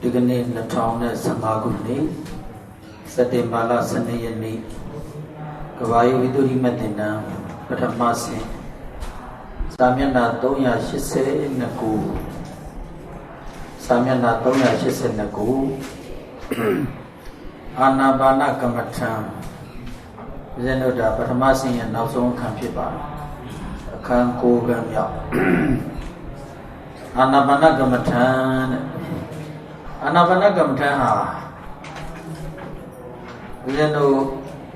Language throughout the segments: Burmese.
ဒီကနေ့2015ခုနှစ်စက်တင်ဘာလ12ရက်နေ့ကဘာယဝိသုရိမတ္တနာပထမဆင့်စာမျက်နှာ382ခုစာမျက်နှာ382ခုအာနာပါနကမ္မထံဦးဇင်းတို့ဒါပထမဆင့်ရဲ့နောက်ဆုံးအခန်းဖြစ်ပါတယ်အခန်း9ခန်းမြောက်အာနာပါနကမ္မထံအာနာပါနကမ္မထံဟာဦးဇင်းတို့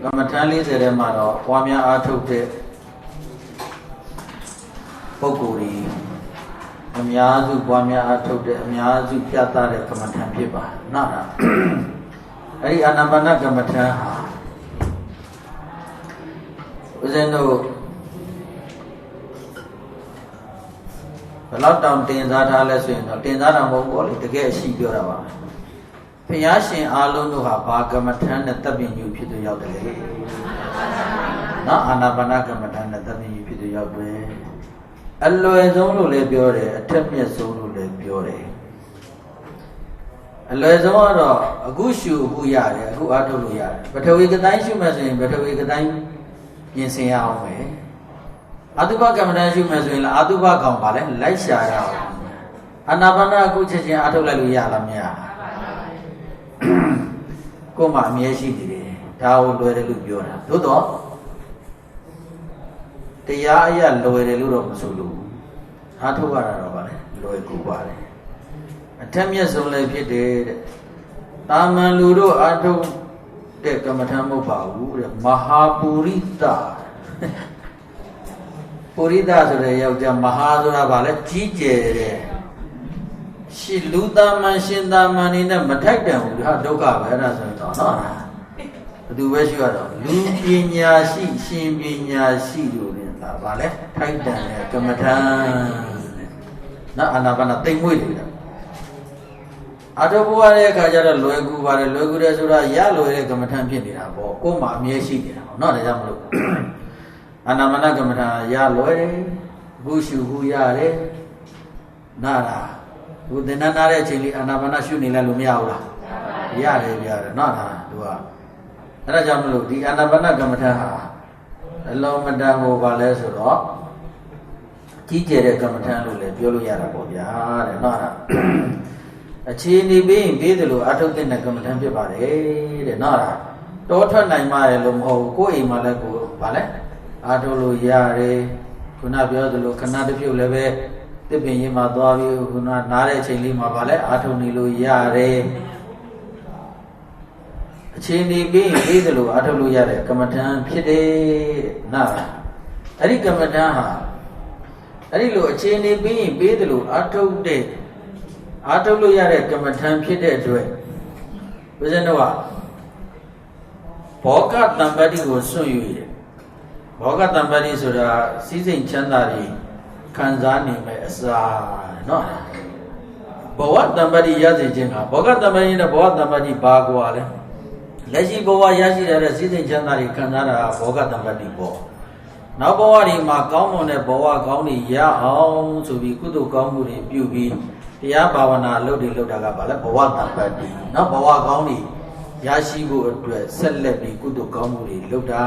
ကမ္မထံ40ထဲမှာတော့ပွားများအားထုတ်တဲ့ပုဂ္ဂိုလ်တွေအများစုပွားများအားထုတ်တဲ့အများစုပြသတဲ့ကမ္မထံဖြစ်ပါနာတာအဲဒီအာနာပါနကမ္မထံဟာဦးဇင်းတို့ဘယ်တော့တောင်တင်စားထားလဲဆိုရင်တော့တင်စားတာမဟုတ်ဘူးလေတကယ်အရှိပြောတာပါဘုရားရှင်အားလုံးတို့ဟာဘာကမ္မထံနဲ့တပ်ပင်ယူဖြစ်သူရောက်တယ်လေနော်အာနာပါနကမ္မထံနဲ့တပ်ပင်ယူဖြစ်သူရောက်တယ်အလွယ်ဆုံးလို့လည်းပြောတယ်အထက်မြတ်ဆုံးလို့လည်းပြောတယ်အလွယ်ဆုံးကတော့အခုရှုအခုရတယ်အခုအားထုတ်လို့ရတယ်ပထဝီကတိုင်းရှုမှဆိုရင်ပထဝီကတိုင်းပြင်ဆင်ရအောင်ပဲအာတုဘကမ္မထံရှုမှဆိုရင်အာတုဘကောင်ပါလဲလိုက်ရှာရအောင်အာနာပါနအခုချက်ချင်းအားထုတ်လိုက်လို့ရလားမရကိုယ်မှအမြဲရှိနေတယ်ဒါကိုလွယ်တယ်လို့ပြောတာသို့တော့တရားအရာလွယ်တယ်လို့တော့မဆိုလို့အားထုတ်ရတာတော့ဗာလဲလွယ်ကူပါလေအထက်မြတ်ဆုံးလည်းဖြစ်တယ်တဲ့တာမန်လူတို့အားထုတ်တဲ့ကမ္မထံမဟုတ်ပါဘူးတဲ့မဟာပုရိသပုရိသဆိုတဲ့ယောက်ျားမဟာဆိုတာဗာလဲကြီးကျယ်တဲ့ရှိလူသားမန်ရှင်သားမန်နေနဲ့မထိုက်တန်ဘူးဟာဒုက္ခပဲအဲ့ဒါဆိုတော့နော်ဘယ်သူပဲရှိရတော့လူပညာရှိရှင်ပညာရှိတို့လည်းဒါဗာလဲထိုက်တန်တဲ့ကမ္မထံနော်အာနာပါနတိမ်မွေ့တယ်အတုဘဝရဲ့အခါကျတော့လွယ်ကူပါတယ်လွယ်ကူတယ်ဆိုတာရလွယ်တဲ့ကမ္မထံဖြစ်နေတာပေါ့ကိုယ်မှအမြဲရှိနေတာပေါ့နော်ဒါကြောင့်မလို့အာနာပါနကမ္မထံရလွယ်တယ်ဘုရှုဟုရတယ်နာတာဘုသင်္นานနာတဲ့အချိန်လေးအာနာပါနရှုနေလိုက်လို့မရဘူးလားရတယ်ပြရတယ်နော်ဒါသူကအဲ့ဒါကြောင့်မလို့ဒီအာနာပါနကမ္မထံဟာအလုံးမတန်ကိုပါလဲဆိုတော့ကြီးကျယ်တဲ့ကမ္မထံလို့လည်းပြောလို့ရတာပေါ့ဗျာတဲ့နော်ဒါအခြေအနေပြီးရင်ပြီးတယ်လို့အထုတ်တဲ့ကမ္မထံဖြစ်ပါတယ်တဲ့နော်ဒါတောထွက်နိုင်မှလည်းလို့မဟုတ်ဘူးကိုယ့်အိမ်မှာလည်းကိုဗာလဲအထုတ်လို့ရတယ်ခုနပြောသလိုခဏတစ်ပြုတ်လည်းပဲတစ်ပင်ရင်မှာသွားပြီးခုနနားတဲ့အချိန်လေးမှာဗာလဲအထုတ်နေလို့ရတယ်အခြေအနေပြီးရင်ပြီးတယ်လို့အထုတ်လို့ရတဲ့ကမ္မထံဖြစ်တယ်နော်အဲ့ဒီကမ္မထံဟာအဲ့ဒီလိုအခြေအနေပြီးရင်ပြီးတယ်လို့အထုတ်လို့ရတဲ့ကမ္မထံဖြစ်တဲ့အတွက်ဦးဇင်းတို့ကဘောဂတံပတ္တိကိုစွန့်ယူရတယ်ဘောဂတံပတ္တိဆိုတာစီးစိမ်ချမ်းသာတွေခံစားနိုင်မဲ့အစာနော်ဘဝတံပတ္တိရစေခြင်းကဘောဂတံပတ္တိနဲ့ဘောဂတံပတ္တိဘာကွာလဲလက်ရှိဘဝရရှိတဲ့စီးစိမ်ချမ်းသာတွေခံစားတာဘောဂတံပတ္တိပေါ့နောက်ဘဝတွေမှာကောင်းမွန်တဲ့ဘဝကောင်းတွေရအောင်ဆိုပြီးကုသိုလ်ကောင်းမှုတွေပြုပြီးတရားဘာဝနာလုပ်တာကဘာလဲဘဝတံပတ္တိနော်ဘဝကောင်းတွေရရှိဖို့အတွက်ဆက်လက်ပြီးကုသိုလ်ကောင်းမှုတွေလုပ်တာ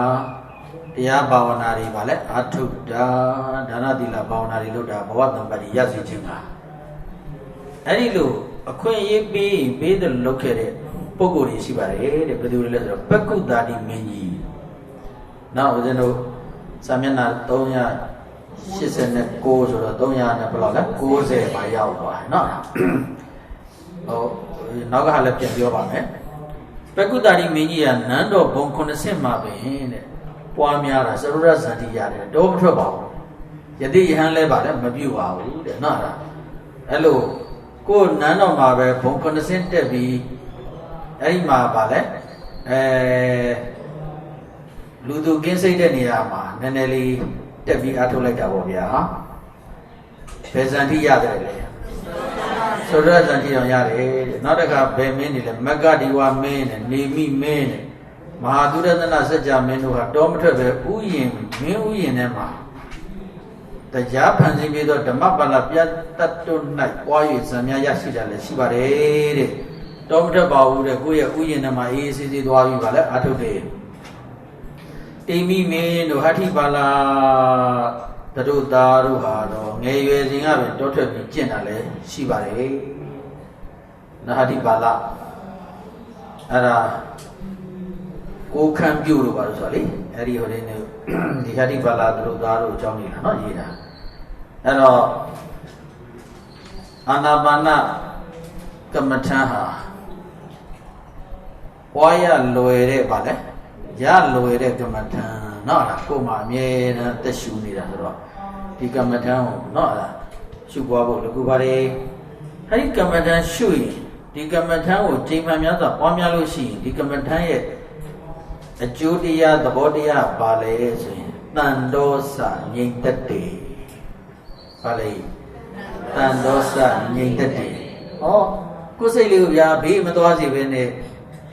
တရားဘာဝနာတွေဘာလဲအာထုတ်တာဒါနသီလဘာဝနာတွေလုပ်တာဘဝတံပတ္တိရစေခြင်းကအဲ့ဒီလိုအခွင့်အရေးပေးတယ်လုပ်ခဲ့တဲ့ပုဂ္ဂိုလ်တွေရှိပါတယ်တဲ့ဘယ်သူလဲဆိုတော့ပက္ကုတာတိမင်းကြီးနောက်ဦးဇင်းတို့စာမျက်နှာ389ဆိုတော့300နဲ့ဘယ်လောက်လဲ90ပါရောက်သွားเนาะဟုတ်နောက်ကလည်းပြန်ပြောပါမယ်ပက္ကုတာတိမင်းကြီးကနန်းတော်ဘုံ90မှာပဲတဲ့ပွားများတာသရုရဇန္တိရတယ်တော့မထွက်ပါဘူးယတိယဟန်လဲပါလဲမပြုတ်ပါဘူးတဲ့เนาะအဲ့လိုကိုနန်းတော်မှာပဲဘုံ90တက်ပြီးအဲ့ဒီမှာပါလဲလူသူကင်းစိတ်တဲ့နေရာမှာနည်းနည်းလေးတက်ပြီးအားထုတ်လိုက်တာပေါ့ဗျာဘယ်ဇန်တိရတယ်လဲဆိုတော့ဇန်တိအောင်ရတယ်နောက်တစ်ခါဘယ်မင်းနေလဲမက္ကဒီဝမင်းနဲ့နေမိမင်းနဲ့မဟာသုရသနစัจ जा မင်းတို့ဟာတောမထွက်ပဲဥယျင်မင်းဥယျင်ထဲမှာတရားဖန်ဆင်းပြီးတော့ဓမ္မပါဠိပြတ်တတ်တွ၌ပွား၍ဇံများရရှိတာလည်းရှိပါတယ်တဲ့ တော်မထက်ပါဘူးတဲ့ကိုယ့်ရဲ့ဥယျာဉ်ထဲမှာအေးအေးဆေးဆေးသွားပြီးပါလဲအထုတ်တယ်တိမိမင်းတို့ဟဋ္ဌိပါဠတို့သားတို့ဟာတော့ငယ်ရွယ်စဉ်ကပဲတောထွက်ပြီးကျင့်တာလည်းရှိပါတယ်နဟဋ္ဌိပါဠအဲ့ဒါကိုခံပြုလို့ပါလို့ဆိုလေအဲ့ဒီဟိုနေဒီဟဋ္ဌိပါဠတို့သားတို့အကြောင်းကြီးလားเนาะရေးတာအဲ့တော့အာနာပါနကမ္မထံဟာဝါရလွယ်တဲ့ပါလေရလွယ်တဲ့ကမ္မထံเนาะလားကိုယ်မှာအမြဲတမ်းသက်ရှူနေတာဆိုတော့ဒီကမ္မထံကိုเนาะလားရှုပွားဖို့လူကူပါတယ်အဲ့ဒီကမ္မထံရှုရင်ဒီကမ္မထံကိုချိန်မှန်များစွာပွားများလို့ရှိရင်ဒီကမ္မထံရဲ့အကျိုးတရားသဘောတရားပါလေဆိုရင်တန်တောစငြိမ်သက်တယ်ပါလေတန်တောစငြိမ်သက်တယ်ဟောကိုယ်စိတ်လေးကိုဗျာဘေးမသွားစေဘဲနဲ့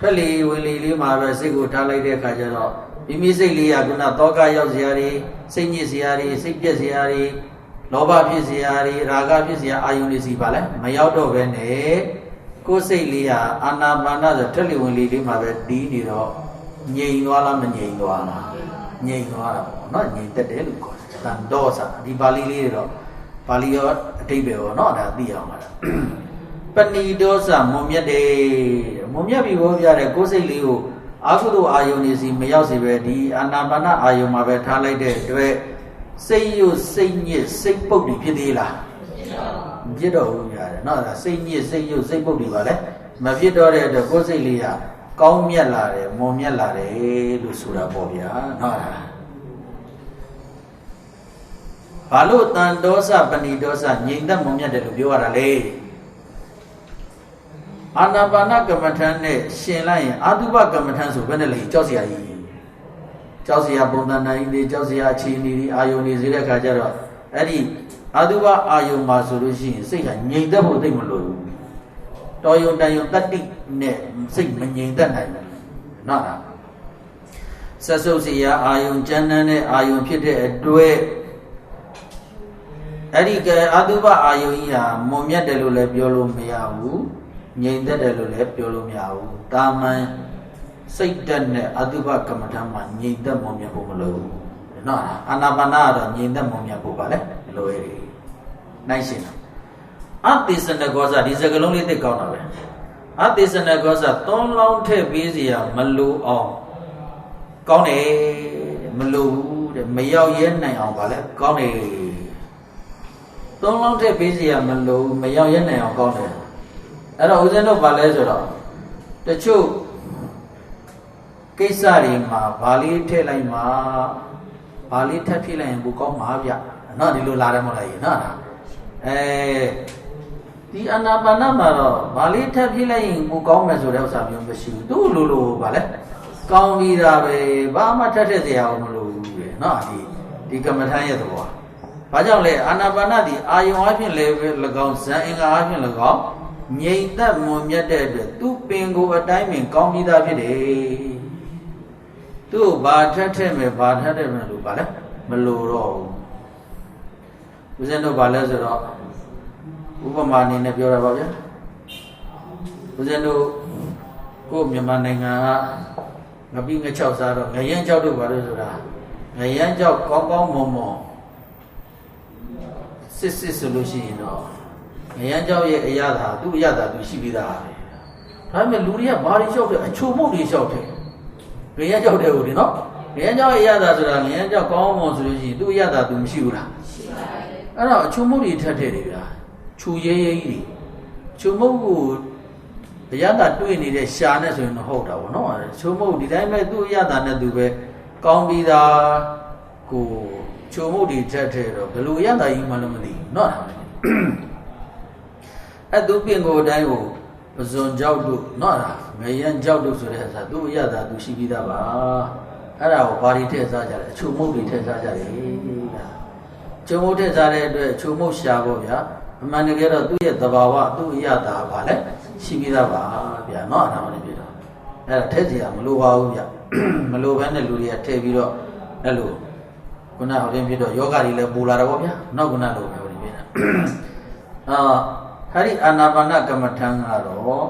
ဖက်လီဝင်လီလေးမှာပဲစိတ်ကိုထားလိုက်တဲ့အခါကျတော့မိမိစိတ်လေးကခုနတောကရောက်စရာတွေစိတ်ညစ်စရာတွေစိတ်ပြက်စရာတွေလောဘဖြစ်စရာတွေရာဂဖြစ်စရာအာယုန်တွေစီပါလဲမရောက်တော့ဘဲနဲ့ကိုယ်စိတ်လေးဟာအာနာပါနဆိုထက်လီဝင်လီလေးမှာပဲတီးနေတော့ငြိမ်သွားလားမငြိမ်သွားလားငြိမ်သွားတာပေါ့နော်ငြိမ်သက်တယ်လို့ခေါ်တယ်တန်တောစာဒီပါဠိလေးတွေတော့ပါဠိရောအတိတ်ပဲပေါ့နော်ဒါသိအောင်ပါလားပဏိဒောစာမုံမြတ်တယ်မုံမြတ်ပြီဘောပြတဲ့ကိုယ်စိတ်လေးကိုအာဟုသောအာယုန်နေစီမရောက်စေပဲဒီအာနာပါနအာယုန်မှာပဲထားလိုက်တဲ့အတွက်စိတ်ရွစိတ်ညစ်စိတ်ပုတ်တွေဖြစ်သေးလားမဖြစ်တော့ဘူးရတယ်နော်ဒါစိတ်ညစ်စိတ်ရွစိတ်ပုတ်တွေပါလေမဖြစ်တော့တဲ့အတွက်ကိုယ်စိတ်လေးကကောင်းမြတ်လာတယ်မွန်မြတ်လာတယ်လို့ဆိုတာပေါ့ဗျာနော်ဘာလို့တန်ဒောစပဏိဒောစငြိမ်သက်မွန်မြတ်တယ်လို့ပြောရတာလဲအာနာပါနကမ္မထံနဲ့ရှင်လိုက်ရင်အာတုပကမ္မထံဆိုဘယ်နဲ့လဲကြောက်စရာကြီးကြောက်စရာပုံသဏ္ဍာန်ကြီးကြောက်စရာအခြေအနေကြီးအာယုန်ကြီးစေတဲ့ခါကျတော့အဲ့ဒီအာတုပအာယုန်မှာဆိုလို့ရှိရင်စိတ်ကငြိမ်သက်ဖို့သိမလို့တော်ယုံတန်ယုံတတ္တိနဲ့စိတ်မငြိမ်သက်နိုင်ဘူးနော်လားဆက်စုပ်စီရာအာယုံကျမ်းတဲ့အာယုံဖြစ်တဲ့အတွက်အဲ့ဒီကအာတုပအာယုံကြီးဟာမွန်မြတ်တယ်လို့လည်းပြောလို့မရဘူးငြိမ်သက်တယ်လို့လည်းပြောလို့မရဘူးတာမန်စိတ်တက်နဲ့အာတုပကမ္မထမှာငြိမ်သက်မွန်မြတ်ဖို့မလိုဘူးနော်လားအာနာပါနကတော့ငြိမ်သက်မွန်မြတ်ဖို့ပါလေမလိုရည်နိုင်ရှင်အသေစနကောဇာဒီစကလုံးလေးသိကောင်းတာပဲအသေစနကောဇာသုံးလောင်းထည့်ပေးစီရမလိုအောင်ကောင်းတယ်မလိုဘူးတဲ့မရောက်ရဲနိုင်အောင်ပါလေကောင်းတယ်သုံးလောင်းထည့်ပေးစီရမလိုဘူးမရောက်ရဲနိုင်အောင်ကောင်းတယ်အဲ့တော့ဦးဇင်းတို့ဗာလဲဆိုတော့တချို့ကိစ္စတွေမှာဗာလေးထည့်လိုက်မှာဗာလေးထပ်ဖြည့်လိုက်ရင်ကိုကောင်းမှာဗျနော်ဒီလိုလာတယ်မဟုတ်လားကြီးနော်ဒီအာနာပါနမှာတော့ဗာလေးထပ်ဖြည့်လိုက်ရင်ကိုကောင်းမယ်ဆိုတဲ့ဥစ္စာမျိုးမရှိဘူးသူ့လိုဗာလဲကောင်းပြီးတာပဲဘာမှထပ်ထည့်စရာမလိုဘူးလေနော်ဒီကမ္မထမ်းရဲ့သဘောဘာကြောင့်လဲအာနာပါနဒီအာယုံအဖြစ်လည်း၎င်းဇန်အင်္ဂါအဖြစ်၎င်းငြိမ်သက်မွန်မြတ်တဲ့အတွက်သူ့ပင်ကိုအတိုင်းပင်ကောင်းပြီးသားဖြစ်တယ်သူ့ဘာထက်ထက်မယ်ဘာထက်ထက်မယ်လို့ဗာလဲမလိုတော့ဘူးဦးဇင်းတို့ဗာလဲဆိုတော့ဥပမာအနေနဲ့ပြောတာပါဗျာဦးဇင်းတို့ကိုမြန်မာနိုင်ငံကငပိငချောက်စားတော့ငရမ်းကြောက်တို့ဘာလို့ဆိုတာငရမ်းကြောက်ကောင်းကောင်းမွန်မွန်စစ်ဆိုလို့ရှိရင်တော့ငရမ်းကြောက်ရဲ့အရာသာသူ့အရာသာသူရှိပြီးသားပဲဒါပေမဲ့လူတွေကဘာတွေလျှောက်တယ်အချို့မုတ်တွေလျှောက်တယ်ငရမ်းကြောက်တယ်ဟုတ်တယ်နော်ငရမ်းကြောက်ရဲ့အရာသာဆိုတာငရမ်းကြောက်ကောင်းမွန်ဆိုလို့ရှိရင်သူ့အရာသာသူမရှိဘူးလားရှိပါတယ်အဲ့တော့အချို့မုတ်တွေထက်တယ်ဗျာချူရဲရဲကြီးချူမုတ်ကိုအရသာတွေ့နေတဲ့ရှာနဲ့ဆိုရင်တော့ဟုတ်တာဗောနော်ချူမုတ်ဒီတိုင်းပဲသူ့အရသာနဲ့သူပဲကောင်းပြီးသားကိုချူမုတ်တွေထက်တယ်တော့ဘယ်လိုအရသာကြီးမှလည်းမသိဘူးနော်အဲ့သူပင်ကိုအတိုင်းကိုပဇွန်ကြောက်တို့နော်ငရမ်းကြောက်တို့ဆိုတဲ့အခါသူ့အရသာသူရှိပြီးသားပါအဲ့ဒါကိုဘာတွေထည့်စားကြလဲအချူမုတ်တွေထည့်စားကြတယ်ချူမုတ်ထည့်စားတဲ့အတွက်ချူမုတ်ရှာပေါ့ဗျာအမှန်တကယ်တော့သူ့ရဲ့သဘာဝသူ့အရသာပါလဲရှိပြီးသားပါဗျာနော်ဒါမှလည်းပြတော့အဲ့ဒါထည့်စီရမလိုပါဘူးဗျမလိုဘဲနဲ့လူတွေကထည့်ပြီးတော့အဲ့လိုခုနဟိုတင်ပြတော့ယောဂတွေလည်းပူလာတယ်ပေါ့ဗျာနောက်ခုနလိုပဲဟိုတင်ပြတာဟာဒီအာနာပါနကမ္မထံကတော့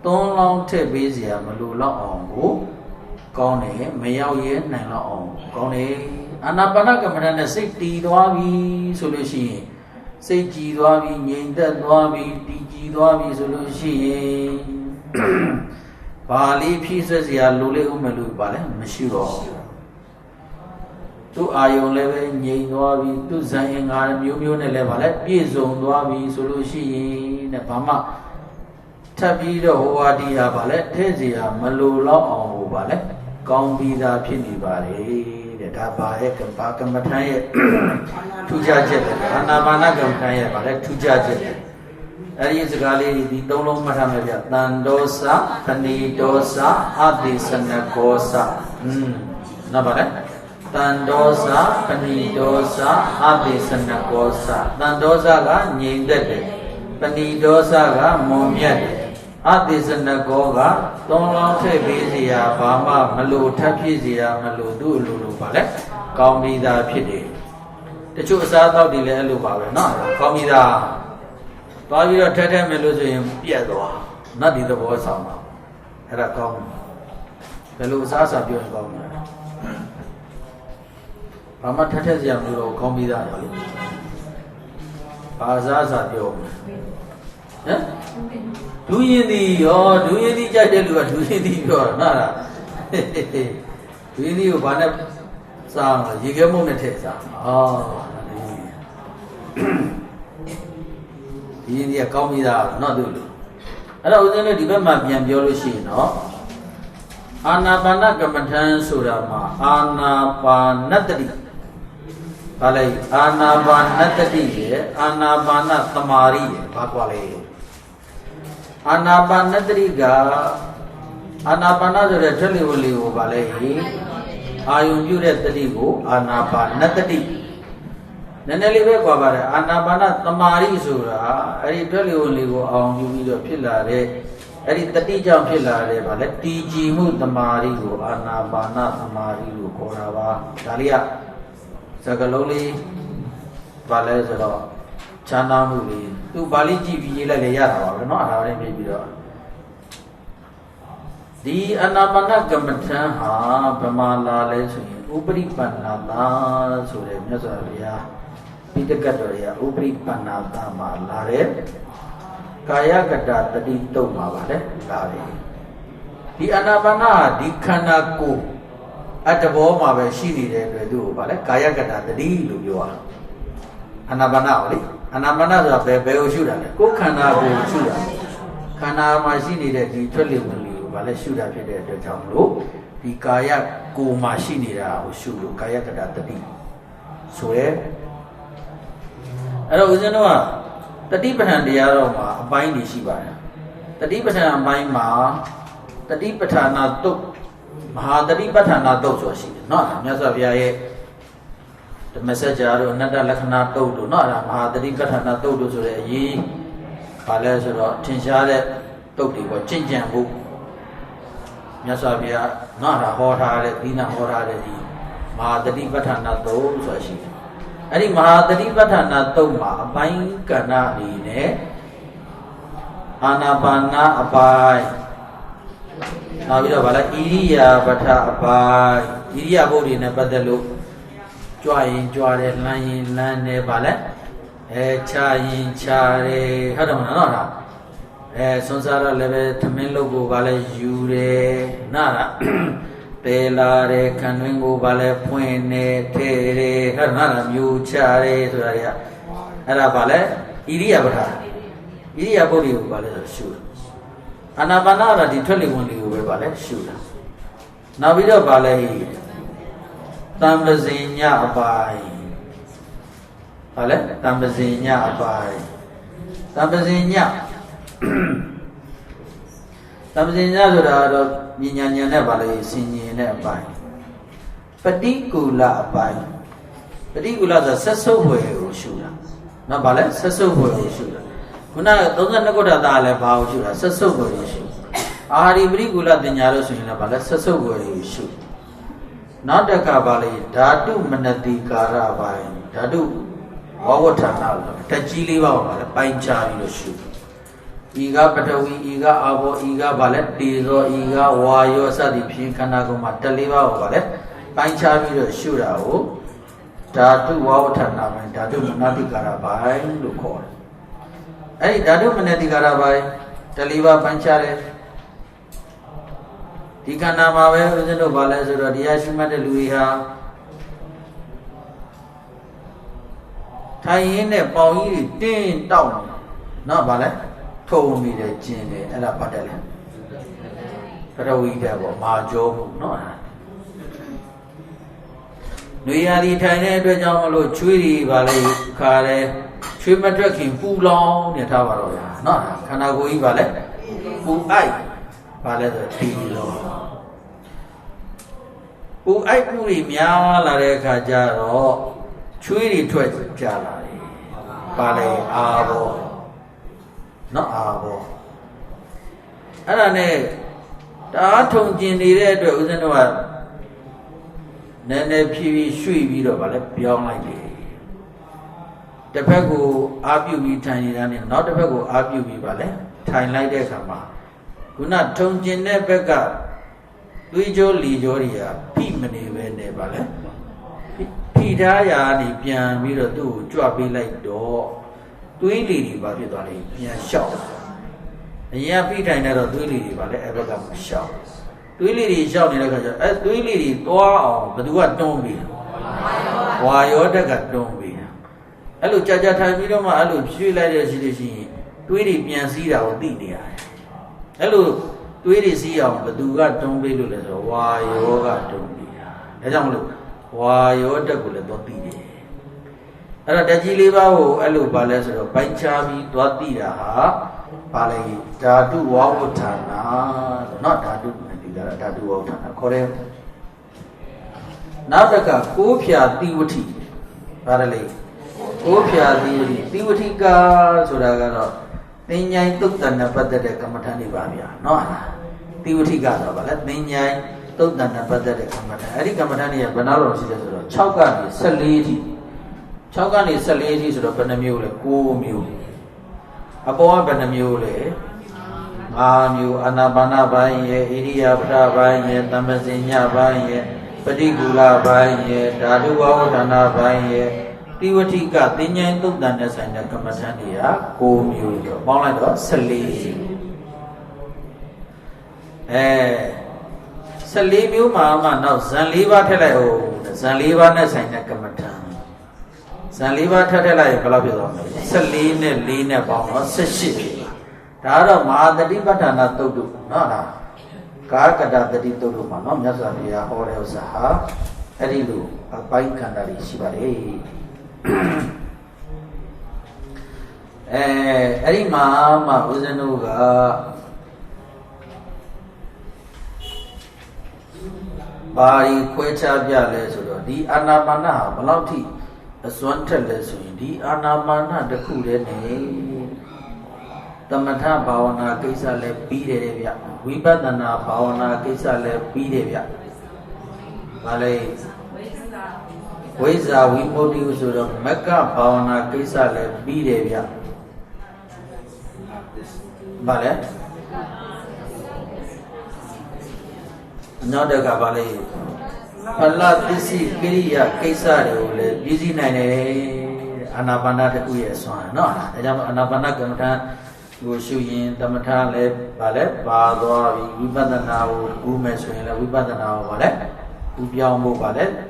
3 long ထည့်ပေးစရာမလိုတော့အောင်ကိုကောင်းတယ်မရောက်ရဲနိုင်တော့အောင်ကောင်းတယ်အာနာပါနကမ္မဋ္ဌာန်းနဲ့စိတ်တည်သွားပြီဆိုလို့ရှိရင်စိတ်ကြည်သွားပြီငြိမ်သက်သွားပြီတည်ကြည်သွားပြီဆိုလို့ရှိရင်ဘာလေးဖြည့်ဆွတ်စရာလိုလေဦးမယ်လို့ပါလဲမရှိတော့သူ့အာယုံလည်းပဲငြိမ်သွားပြီသူ့ဇန်အင်္ဂါမျိုးမျိုးနဲ့လည်းပါလဲပြည့်စုံသွားပြီဆိုလို့ရှိရင်တဲ့ဘာမှထပ်ပြီးတော့ဟိုဟာဒီဟာပါလဲထဲစရာမလိုတော့အောင်ဟိုပါလဲကောင်းပြီးသားဖြစ်နေပါလေတဲ့ဒါပါရဲ့ဘာကမ္မထမ်းရဲ့ထူးခြားချက်တယ်အာနာပါနကမ္မထမ်းရဲ့ပါလဲထူးခြားချက်တယ်အဲ့ဒီစကားလေးဒီ3လုံးမှတ်ထားမယ်ဗျတန်ဒောစပဏိဒောစအတိစနကောစနော်ပါလဲတန်ဒောစပဏိဒောစအတိစနကောစတန်ဒောစကငြိမ်သက်တယ်ပဏိဒောစကမွန်မြတ်တယ်အတိစနကောက3လုံးထည့်ပေးစရာဘာမှမလိုထပ်ဖြစ်စရာမလိုသူ့အလိုလိုပါလဲကောင်းပြီးသားဖြစ်တယ်တချို့အစားအသောက်တွေလည်းအဲ့လိုပါပဲเนาะကောင်းပြီးသားသွားပြီးတော့ထက်မယ်လို့ဆိုရင်ပြက်သွားနတ်ဒီသဘောဆောင်ပါအဲ့ဒါကောင်းဘယ်လိုအစားအစာပြောရင်ကောင်းမလဲဘာမှထက်စရာမလိုတော့ကောင်းပြီးသားတယ်လေဘာအစားအစာပြောမလဲဟမ်ဒူးရင်ဒီရောဒူးရင်ဒီကြိုက်တဲ့လူကဒူးရင်ဒီပြောတာနားလားဒူးရင်ဒီကိုဘာနဲ့စားမလဲရေခဲမုန့်နဲ့ထည့်စားဒီရင်ဒီကကောင်းပြီးသားเนาะသူလို့အဲ့တော့ဦးဇင်းတို့ဒီဘက်မှာပြန်ပြောလို့ရှိရင်เนาะအာနာပါနကမ္မဋ္ဌာန်းဆိုတာမှာအာနာပါနတ္တိဘာလဲအာနာပါနတ္တိရဲ့အာနာပါနသမာရိရဲ့ဘာကွာလဲအာနာပါနတ္တိကအာနာပါနဆိုတဲ့ထွက်လေဝလေကိုဘာလဲအာယုံပြုတဲ့တတိကိုအာနာပါနတ္တိနည်းနည်းလေးပဲကွာပါတယ်အာနာပါနသမာရိဆိုတာအဲ့ဒီထွက်လေဝလေကိုအောင်ယူပြီးတော့ဖြစ်လာတဲ့အဲ့ဒီတတိကြောင့်ဖြစ်လာတဲ့ဗာလဲတည်ကြည်မှုသမာရိကိုအာနာပါနသမာရိလို့ခေါ်တာပါဒါလေးကစကားလုံးလေးဗာလဲဆိုတော့ချမ်းသာမှုလေးသူဗာလိကြည့်ပြီးရေးလိုက်လေရတာပါပဲเนาะအဲ့ဒါလေးပြင်ပြီးတော့ဒီအာနာပါနကမ္မဋ္ဌာန်းဟာဗမာလာလဲဆိုရင်ဥပရိပန္နာတာဆိုတဲ့မြတ်စွာဘုရားပိဋကတ်တော်ရာဥပရိပန္နာတာမှာလာတဲ့ကာယကတတတိတုတ်မှာပါလေလာတယ်ဒီအာနာပါနဟာဒီခန္ဓာကိုယ်အတ္တဘောမှာပဲရှိနေတဲ့အတွက်သူ့ကိုဗာလေကာယကတတတိလို့ပြောတာအာနာပါနဟောလေအာနာပါနဆိုတာဘယ်ကိုရှုတာလဲကိုယ်ခန္ဓာကိုရှုတာခန္ဓာမှာရှိနေတဲ့ဒီထွက်လေဝင်လေကိုဗာလေရှုတာဖြစ်တဲ့အတွက်ကြောင့်မလို့ဒီကာယကိုယ်မှာရှိနေတာကိုရှုလို့ကာယကတတတိဆိုရဲအဲ့တော့ဦးဇင်းတို့ကတတိပဋ္ဌာန်တရားတော်မှာအပိုင်းတွေရှိပါတယ်တတိပဋ္ဌာန်အပိုင်းမှာတတိပဋ္ဌာနာတုတ်မဟာတတိပဋ္ဌာနာတုတ်ဆိုတာရှိတယ်เนาะမြတ်စွာဘုရားရဲ့ဓမ္မစကြာတို့အနတ္တလက္ခဏာတုတ်တို့เนาะအဲ့ဒါမဟာတတိပဋ္ဌာနာတုတ်တို့ဆိုတဲ့အရေးဘာလဲဆိုတော့ထင်ရှားတဲ့တုတ်တွေပေါ့ကျင့်ကြံဖို့မြတ်စွာဘုရားเนาะဒါဟောထားတဲ့ဒီနာဟောထားတဲ့ဒီမဟာတတိပဋ္ဌာနာတုတ်ဆိုတာရှိတယ်အဲ့ဒီမဟာတတိပဋ္ဌာနာတုတ်မှာအပိုင်းကဏ္ဍအနေနဲ့အာနာပါနအပိုင်းနောက်ပြီးတော့ဗာလဲဣရိယာပဋ္ဌအပိုင်းဣရိယာပုတ်တွေနဲ့ပတ်သက်လို့ကြွရင်ကြွတယ်လမ်းရင်လမ်းတယ်ဗာလဲခြာရင်ခြာတယ်ဟုတ်တယ်မလားနော်ဆွန်စားတော့လည်းပဲသမင်းလုပ်ကိုဗာလဲယူတယ်နားလားပေလာတယ်ခံတွင်းကိုဗာလဲဖွင့်နေထဲတယ်ဟုတ်တယ်နော်မျိုးချတယ်ဆိုတာတွေကအဲ့ဒါဗာလဲဣရိယာပဋ္ဌဣရိယာပုတ်တွေကိုဗာလဲဆိုရှုတယ်အာနာပါနကဒီထွက်လေဝင်လေကိုပဲဗာလဲရှုတာနောက်ပြီးတော့ဗာလဲတံပဇင်ညအပိုင်းဗာလဲတံပဇင်ညအပိုင်းတံပဇင်ညတံပဇင်ညဆိုတာတော့ဉာဏ်နဲ့ဗာလဲဆင်ញင်တဲ့အပိုင်းပฏิကူလအပိုင်းပฏิကူလဆိုဆက်ဆုပ်ဝယ်ကိုရှုတာနော်ဗာလဲဆက်ဆုပ်ဝယ်ကိုရှုတာခုန32ခုဋ္ဌတာလည်းဘာကိုရှုတာဆက်ဆုပ်ဝယ်ကိုရှုအာဟာရိပฏิကူလတင်ညာလို့ဆိုရင်လည်းဗာလဲဆက်ဆုပ်ဝယ်ကိုရှုနောက်တစ်ခါဗာလဲဓာတုမနတိကာရပိုင်းဓာတုဝဝဋ္ဌာနာလို့တက်ကြီးလေးပါဗာလဲပိုင်းခြားပြီးလို့ရှု Iga patawi, iga abo, iga balet, dizo, iga wayo sadi pin kanaguma deliva balet, panchavi shura, Datu Wautanam and Datu Manati Garabai to call. Hey, Datu Manati Garabai, deliva panchare. Tikanama, where is the Valas or the Yashima Luiha? Tai in a boy, tin down. No ballet, told me the gin and a paddle. But we have a majo, no. Nuyari Tine to Jamalo, Churi Valley, Kare, Chimatrakin, Pulong, Yatavaroya, no, Kanagui Valley, who I, Valley the Tilo. Who I puri Mia Lareka Jaro, Churi Twit Jala. Pale abo, not abo. Arane, Tatum Jinny to Uzenua Nene Pivi Shui Vido Vale, beyond like the Pego Abu Tiny and not the Pego Abu Vale, Tiny like the Kama. Guna Tom Jinne Bega, Luijo Lijoria, Pimani Vene Vale. Pidaya ni pian miro tu chua pi lai do tui li di ba phit twa le pian shao ayan pi thai na do tui li di ba le a bek ka ma shao tui li di shao ni le kha cha tui li di twa aw ba tu ka ton pi wa yo tat ka ton pi ai lo cha cha thai pi do ma ai lo phwi lai de shi le shi yin tui li pian si da ko ti ne ya ai lo tui li si aw ba tu ka ton pi lo le so wa yo ka ton pi da jaung lo Why you take a little bit? And a Jiliva, Elu Bales, Panchavi, Dwatira, Pale, Tatu Wawutana, not Tatu, Tatu Wawutana, correct? Now the Kopia Divuti, Parale, Kopia Divuti, Sudagano, Ninya took the Napata de Kamatani Bavia, no, Divuti Gada, but Ninya. Took the Napata de Kamata. Eri Kamatani, Banaro, Chaukan is a lady. Chaukan is a lady to the Benamule, Go Mule. Upon Benamule, Mamu, Anabana Baye, Iria Baye, Tamazinia Baye, Padigula Baye, Dadua, Dana Baye, Tiwatika, Dinya took the Nasana Kamatania, Go Mule, Bonado, Sally. Salibu Mama now Zanliva Teleo, Zanliva Nasana Kamatan. Zanliva Tatela Kalabio, Saline, Lina Bono, Sashi. Tara Ma the Dibatana Todu, Nana. Karkada the Ditodu Mamma, Nazavia, or Elsaha, Edilu, a pine candari Shibare. Eri Mama Uzanuga. Bari Queta Biale, the Anamana, Malati, a Swanteles, the Anamana, the Kudene, the Mata Bawana, Kesale, Bidevia, Vibadana, Bawana, Kesale, Bidevia. Vale Weza, we produce the Mecca, Bawana, Kesale, Bidevia. Vale. Not a Gabale. Allah, this is Kiria, Kesare, busy nine, Anabana, Uyaswan. No, Anabana Gamata, Gushuin, Tamatale, Ballet, Bado, Vibadana, Umes, Vibadana, Ballet, Ubiambo Ballet,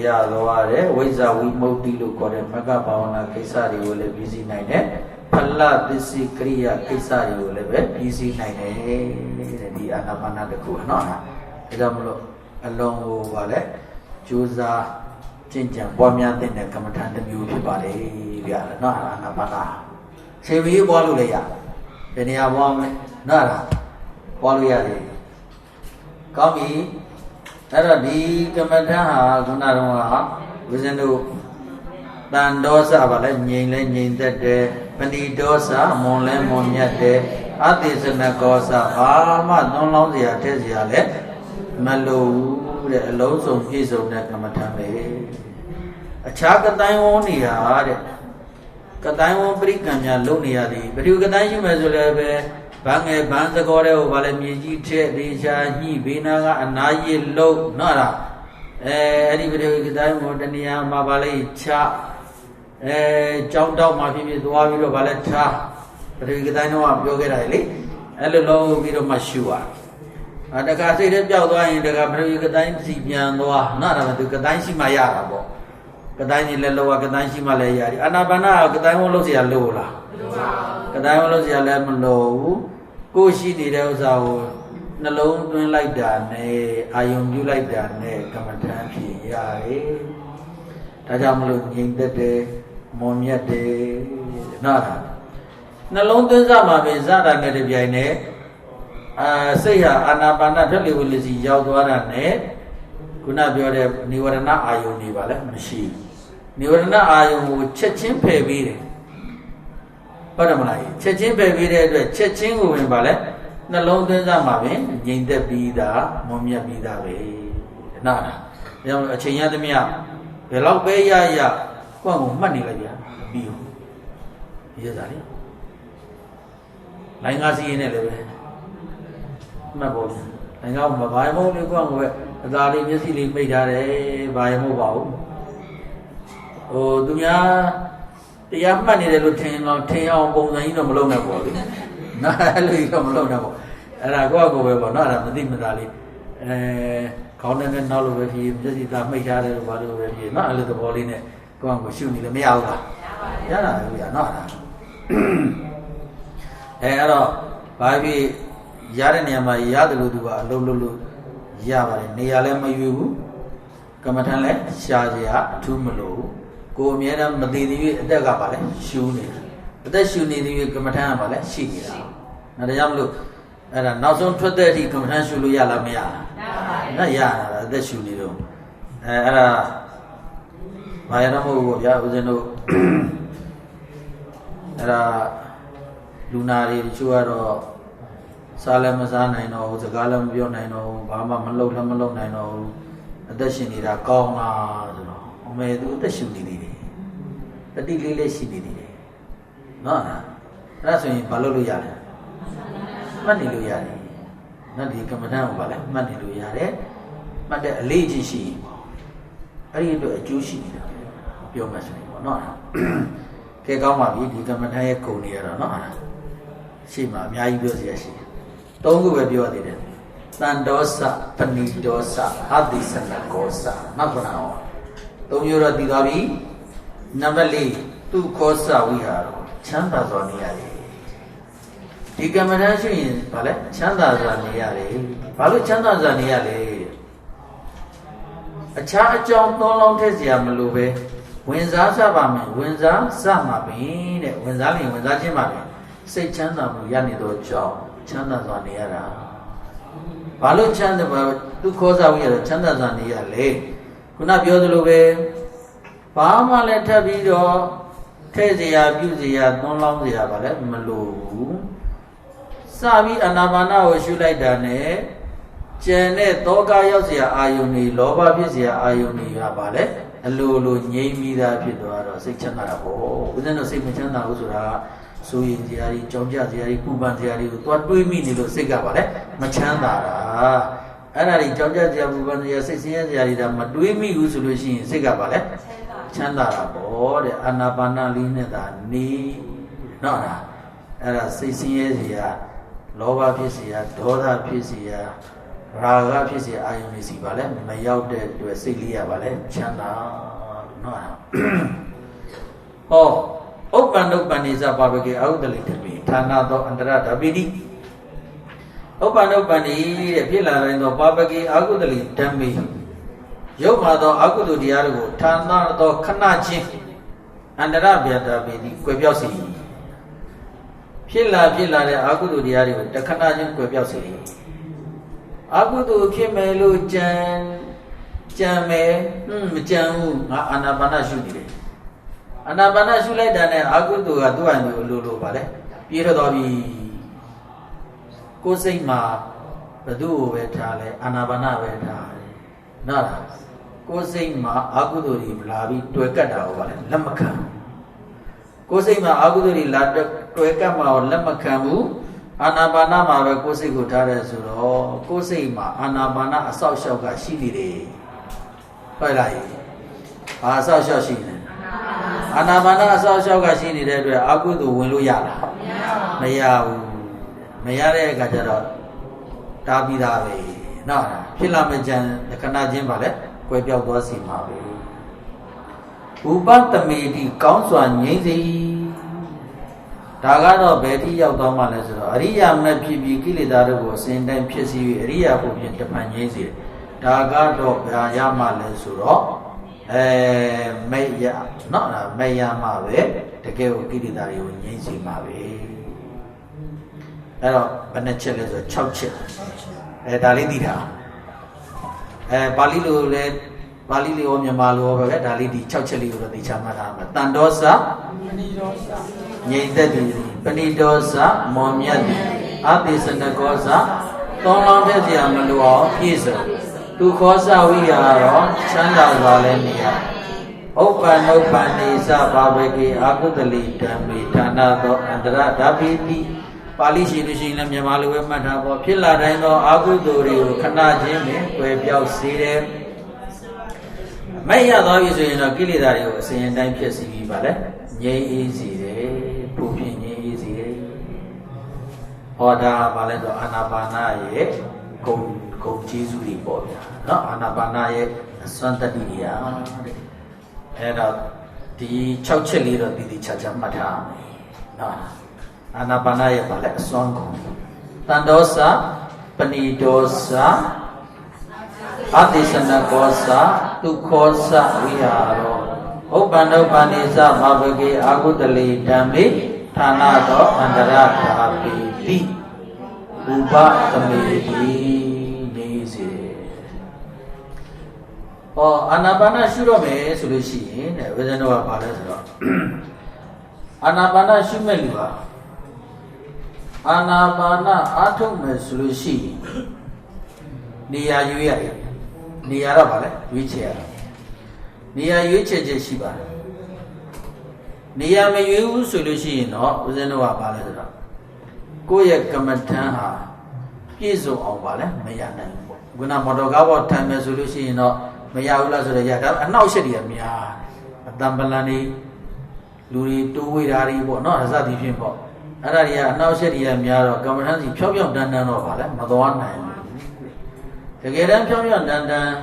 Yaloare, Weza, we moved to Kore, Magabana, Kesari, will busy nine. Allah, this is Kiria, Kesari, will busy nine, the Anabana, the Kuana. Along Vale, Chusa, Chincha, Bomia, then the Kamatan, the Mutu Bale, Yana, Anabana. Say we Waluya, then you have one, Nara, Waluya. Come, Nara, Kamata, Gunara, Vizendo, Dandosa, Vale, Yin, that day, Pendidosa, Monle, Moniate, Atis and Nagosa, Alma, no longer Tesia. Malo, the loads of his own Nakamatame. A chaka time only had တိုင်းဝန်ပြိကံများလုံနေရသည်ဘယ်သူကတိုင်းရှိမယ်ဆိုလည်းပဲဘာငယ်ဘန်းစကောတဲ့ဟိုဗာလဲမြေကြီးထက်ဒေချာညှိဘေးနာကအနာရည်လုံးနော်လားအဲ့ဒီဘယ်သူကတိုင်းဝန်တဏှာမှာဗာလဲချကြောင်းတောက်မှဖြစ်ဖြစ်သွားပြီးတော့ဗာလဲထားဘယ်သူကတိုင်းတော့ပြောခဲ့တာလေအဲ့လိုလုံးပြီးတော့မှရှူရတခါစိတ်ထဲပျောက်သွားရင်တခါဘယ်သူကတိုင်းစီပြန်သွားနော်လားဘယ်သူကတိုင်းရှိမှရတာပေါ့ကတိုင်းကြီးလည်းလောကတိုင်းရှိမှလည်းရတယ်အာနာပါနကတိုင်းဝလို့เสียလို့လားမလို့ပါဘူးကတိုင်းဝလို့เสียလည်းမလို့ဘူးကိုရှိနေတဲ့ဥစ္စာကိုနှလုံးသွင်းလိုက်တာနဲ့အာယုံပြုလိုက်တာနဲ့ကမ္မထမ်းဖြစ်ရတယ်ဒါကြောင့်မလို့ငြိမ်သက်တယ်မွန်မြတ်တယ်နော်နှလုံးသွင်းစားမှာပဲစတာနဲ့တပြိုင်နက်စိတ်ဟာအာနာပါနထွက်လေဝင်လေစီရောက်သွားတာနဲ့ခုနပြောတဲ့និဝရဏအာယုန်တွေပါလဲမရှိនិဝရဏအာယုန်ကိုချက်ချင်းဖယ်ပေးတယ်ဟုတ်တယ်မလားချက်ချင်းဖယ်ပေးတဲ့အတွက်ချက်ချင်းကိုဝင်ပါလဲနှလုံးသွင်းစားမှာပဲငြိမ်သက်ပြီးသားမွန်မြတ်ပြီးသားပဲနားလားဒါကြောင့်အချိန်ရသမျှဘယ်လောက်ပဲရကိုယ့်ကိုမှတ်နေလိုက်ပြန်ပြီးရောရစားလေလိုင်းကားစီးရင်လည်းပဲမှတ်ဖို့လိုင်းကားမဘာမဟုတ်လေကိုယ့်ကိုပဲအသာလေးမျက်စိလေးမိတ်ထားတယ်ဘာရမဟုတ်ပါဘူးဟိုသူများတရားမှတ်နေတယ်လို့ထင်အောင်ပုံစံကြီးတော့မလုပ်နဲ့ပေါ့လေနားအဲ့လိုကြီးတော့မလုပ်နဲ့ပေါ့အဲ့ဒါကိုယ့်ကိုပဲပေါ့နော်အဲ့ဒါမသိမသာလေးခေါင်းနဲ့နောက်လိုပဲဖြစ်မျက်စိသားမိတ်ထားတယ်လို့ဘာလို့ပဲဖြစ်နော်အဲ့လိုသဘောလေးနဲ့ကိုယ့်ကိုရှုနေလို့မရဘူးလားရတာဘူးရနော်အဲ့တော့ဘာဖြစ်ရတဲ့နေရာမှာရတယ်လို့သူကအလုံးလို့ရပါတယ်နေရာလည်းမရွေဘူးကမ္မထန်လည်းရှားစရာအထူးမလိုဘူးကိုအမြဲတမ်းမတည်သေး၍အသက်ကပါလဲရှူနေတာအသက်ရှူနေသေး၍ကမ္မထန်ကပါလဲရှိနေတာဒါကြောင့်မလို့အဲ့ဒါနောက်ဆုံးထွက်တဲ့အထိကမ္မထန်ရှူလို့ရလားမရလားရတာအသက်ရှူနေတော့အဲ့ဒါဘာရတော့မဟုတ်ဘူးဗျာဦးဇင်းတို့အဲ့ဒါလူနာတွေတချို့ကတော့စားလည်းမစားနိုင်တော့ဘူးစကားလည်းမပြောနိုင်တော့ဘူးဘာမှမလုပ်လည်းမလုပ်နိုင်တော့ဘူးအသက်ရှင်နေတာကောင်းလားဆိုတော့အမေသူအသက်ရှင်နေသေးတယ်တတိလေးလေးရှိနေသေးတယ်နော်အဲ့ဒါဆိုရင်ဘာလုပ်လို့ရလဲမှတ်နေလို့ရတယ်နော်ဒီကမ္မဋ္ဌာန်းကိုဗာလဲမှတ်နေလို့ရတယ်မှတ်တဲ့အလေးချင်းရှိရင်ပေါ့အဲ့ဒီအတွက်အကျိုးရှိနေတာပြောမှဆိုရင်ပေါ့နော်ကဲကောင်းပါပြီဒီကမ္မဋ္ဌာန်းရဲ့ခုံနေရတော့နော်ရှိမှအများကြီးပြောစရာရှိတယ်သုံးခုပဲပြောသေးတယ်တန်ဒောစပဏိဒောစအတိစနကောစနောက်ခုနအောင်သုံးမျိုးတော့သိသွားပြီနံပါတ်၄သူခောစဝိဟာရောချမ်းသာစွာနေရတယ်ဒီကမ္မဋ္ဌာန်းရှိရင်ဗာလဲချမ်းသာစွာနေရတယ်ဘာလို့ချမ်းသာစွာနေရလဲအခြားအကြောင်းသုံးလုံးထည့်เสียမလို့ပဲဝင်စားစပါမယ်ဝင်စားစမှာပင်တဲ့ဝင်စားရင်ဝင်စားခြင်းပါပဲစိတ်ချမ်းသာမှုရနေတော့ကြောင်းချမ်းသာစွာနေရတာဘာလို့ချမ်းသာပါသူခောစားဝိရတော့ချမ်းသာစွာနေရလေခုနပြောသလိုပဲဘာမှလည်းထပ်ပြီးတော့ထဲ့เสียပြုเสียသွန်းလောင်းเสียပါလဲမလို့ဘူးစပြီးအာနာပါနကိုရှုလိုက်တာနဲ့ကျန်တဲ့တောကရောက်เสียအာယုန်တွေလောဘဖြစ်เสียအာယုန်တွေကပါလဲအလိုငြိမ်းပြီးသားဖြစ်သွားတော့စိတ်ချမ်းသာတာပေါ့ဦးဇင်းတို့စိတ်မချမ်းသာဘူးဆိုတာဆိုရင်ဇာတိကြောင်းကြဇာတိပူပန်ဇာတိကိုသွားတွေးမိနေလို့စိတ်ကပါလဲမချမ်းသာတာအဲ့ဒါကြီးကြောင်းကြဇာပူပန်ဇာစိတ်ဆင်းရဲဇာတိဒါမတွေးမိဘူးဆိုလို့ရှိရင်စိတ်ကပါလဲချမ်းသာတာပေါ့တဲ့အာနာပါနလေးနဲ့သာနေနော်လားအဲ့ဒါစိတ်ဆင်းရဲဇာလောဘဖြစ်เสียဒေါသဖြစ်เสียရာဂဖြစ်เสียအာယုန်တွေစီပါလဲမရောက်တဲ့အတွက်စိတ်လေးရပါလဲချမ်းသာနော်ဟောဥပ္ပန္နုပ္ပန္နိသပါပကေအဟုတလိတပိဌာနသောအန္တရဓပိတိဥပ္ပန္နုပ္ပန္နိတဲ့ဖြစ်လာတိုင်းသောပါပကေအဟုတလိဓမ္မိရုပ်မှာသောအကုသိုလ်တရားတို့ကိုဌာနသောခဏချင်းအန္တရဗျာဓပိတိကွယ်ပြောက်စေဖြစ်လာတဲ့အကုသိုလ်တရားတွေကိုတခဏချင်းကွယ်ပြောက်စေအကုသိုလ်ဖြစ်မယ်လို့ကြံမယ်မကြံဘူးငါအာနာပါနရှုနေတယ်အာနာပါနရှုလိုက်တာနဲ့အကုသိုလ်ကသူ့အလိုလိုပါလေပြေထွက်သွားပြီကိုယ်စိတ်မှာဘသူ့ကိုပဲထားလဲအာနာပါနပဲထားတယ်နော်လားကိုယ်စိတ်မှာအကုသိုလ်တွေလာပြီးတွေ့ကတ်တာကိုပါလေလက်မခံကို ကိုယ်စိတ်မှာအာဟုသိုလ်တွေလာတွေ့ကပ်မှာလက်မခံဘူးအာနာပါနမှာပဲကိုယ်စိတ်ကိုထားတယ်ဆိုတော့ကိုယ်စိတ်မှာအာနာပါနအဆောက်အအုံကရှိနေတယ်ဟုတ်လားဘာအဆောက်အအုံရှိနေအာနာပါနအဆောက်အအုံကရှိနေတဲ့အတွက်အာဟုသိုလ်ဝင်လို့ရလားမရဘူးမရတဲ့အခါကျတော့တားပြီးသားပဲနော်ဖြစ်လာမယ့်ကြံခဏချင်းပါလေကွယ်ပြောက်သွားစီမှာပဲဥပတမေတိကောင်းစွာငြိမ့်စေဒါကတော့ဘယ်ထိရောက်သွားမှလဲဆိုတော့အရိယာမဖြစ်ပြီးကိလေသာတို့ကိုအစဉ်တိုင်းဖြစ်စီ၍အရိယာဖို့ဖြင့်တပံငြိမ့်စေဒါကတော့ဘာရမှလဲဆိုတော့မေ့ရနော်မေ့ရမှပဲတကယ်ကိုကိလေသာတွေကိုငြိမ့်စေမှာပဲအဲ့တော့ဘယ်နှချက်လဲဆိုတော့6ချက်ဒါလေးသိတာပါဠိလိုလဲပါဠိလိုမြန်မာလိုပဲဒါလေးဒီ6ချက်လေးကိုတော့သိချမှတ်ထားမှာတန်ဒောစပဏိဒောစငြိမ့်သက်သည်ပဏိဒောစမောမြတ်သည်အပိစနကောစသုံးလောင်းတဲ့စရာမလိုအောင်ပြည့်စုံသူခောစဝိဟာရောချမ်းသာစွာလည်းနေရဥပ္ပန္နုပ္ပန္နေစဘာဝကေအာကုတလိဓမ္မေဌာနသောအန္တရဓာပိတိပါဠိရှိလို့ရှိရင်လည်းမြန်မာလိုပဲမှတ်ထားပေါ့ဖြစ်လာတိုင်းသောအာဟုသိုလ်တွေကိုခဏချင်းပင်ကွယ်ပြောက်စေတယ်မဲ့ရသွားပြီဆိုရင်တော့ကိလေသာတွေကိုအစဉ်အတိုင်းဖြစ်စီပြီးပါလေငြိမ်းအေးစေတယ်ပူပြင်းငြိမ်းအေးစေတယ်ဟောတာပါလဲတော့အာနာပါနရဲ့ဂုံကျေးဇူးတွေပေါ့ဗျာနော်အာနာပါနရဲ့အစွမ်းတတ္တိတွေအဲ့တော့ဒီ6ချက်လေးတော့တည်တည်ချာချာမှတ်ထားမယ်နော်အာနာပါနရဲ့ပါလဲအစွမ်းကုန်တန်ဒောစပဏိဒောစအတိစနကောစဒုခောစဝိဟာရောဥပ္ပန္နုပ္ပန္နေစဘာဝကေအာဟုတလိဓမ္မေဌာနသောအန္တရဓာပိတိဥပသမေတိနေစေဟောအာနာပါနရှုတော့မယ်ဆိုလို့ရှိရင်တဲ့ဝိဇ္ဇနောကပါလဲဆိုတော့အာနာပါနရှုမဲ့လူပါအာနာပါနအားထုတ်မယ်ဆိုလို့ရှိရင်နေရာရွေးရတယ်နေရာတော့ဗာလဲရွေးချယ်ရတယ်နေရာရွေးချယ်ချက်ရှိပါတယ်နေရာမရွေးဘူးဆိုလို့ရှိရင်တော့ဦးဇင်းတို့ကဗာလဲဆိုတော့ကိုယ့်ရဲ့ကမ္မထမ်းဟာပြည့်စုံအောင်ဗာလဲမရနိုင်ဘူးပေါ့ခုနမော်တော်ကားပေါ်ထိုင်မယ်ဆိုလို့ရှိရင်တော့မရဘူးလားဆိုတော့ရတာအနောက်ရှက်တွေကများအတံပလန်တွေလူတွေတိုးဝေးတာတွေပေါ့နော်အစသည်ဖြင့်ပေါ့အဲ့ဒါတွေကအနောက်ရှက်တွေကများတော့ကမ္မထမ်းစီဖြောင်းဖြောင်းတန်းတန်းတော့ဗာလဲမသွားနိုင်ဘူးတကယ်တမ်းဖြောင်းဖြောင်းတန်းတန်း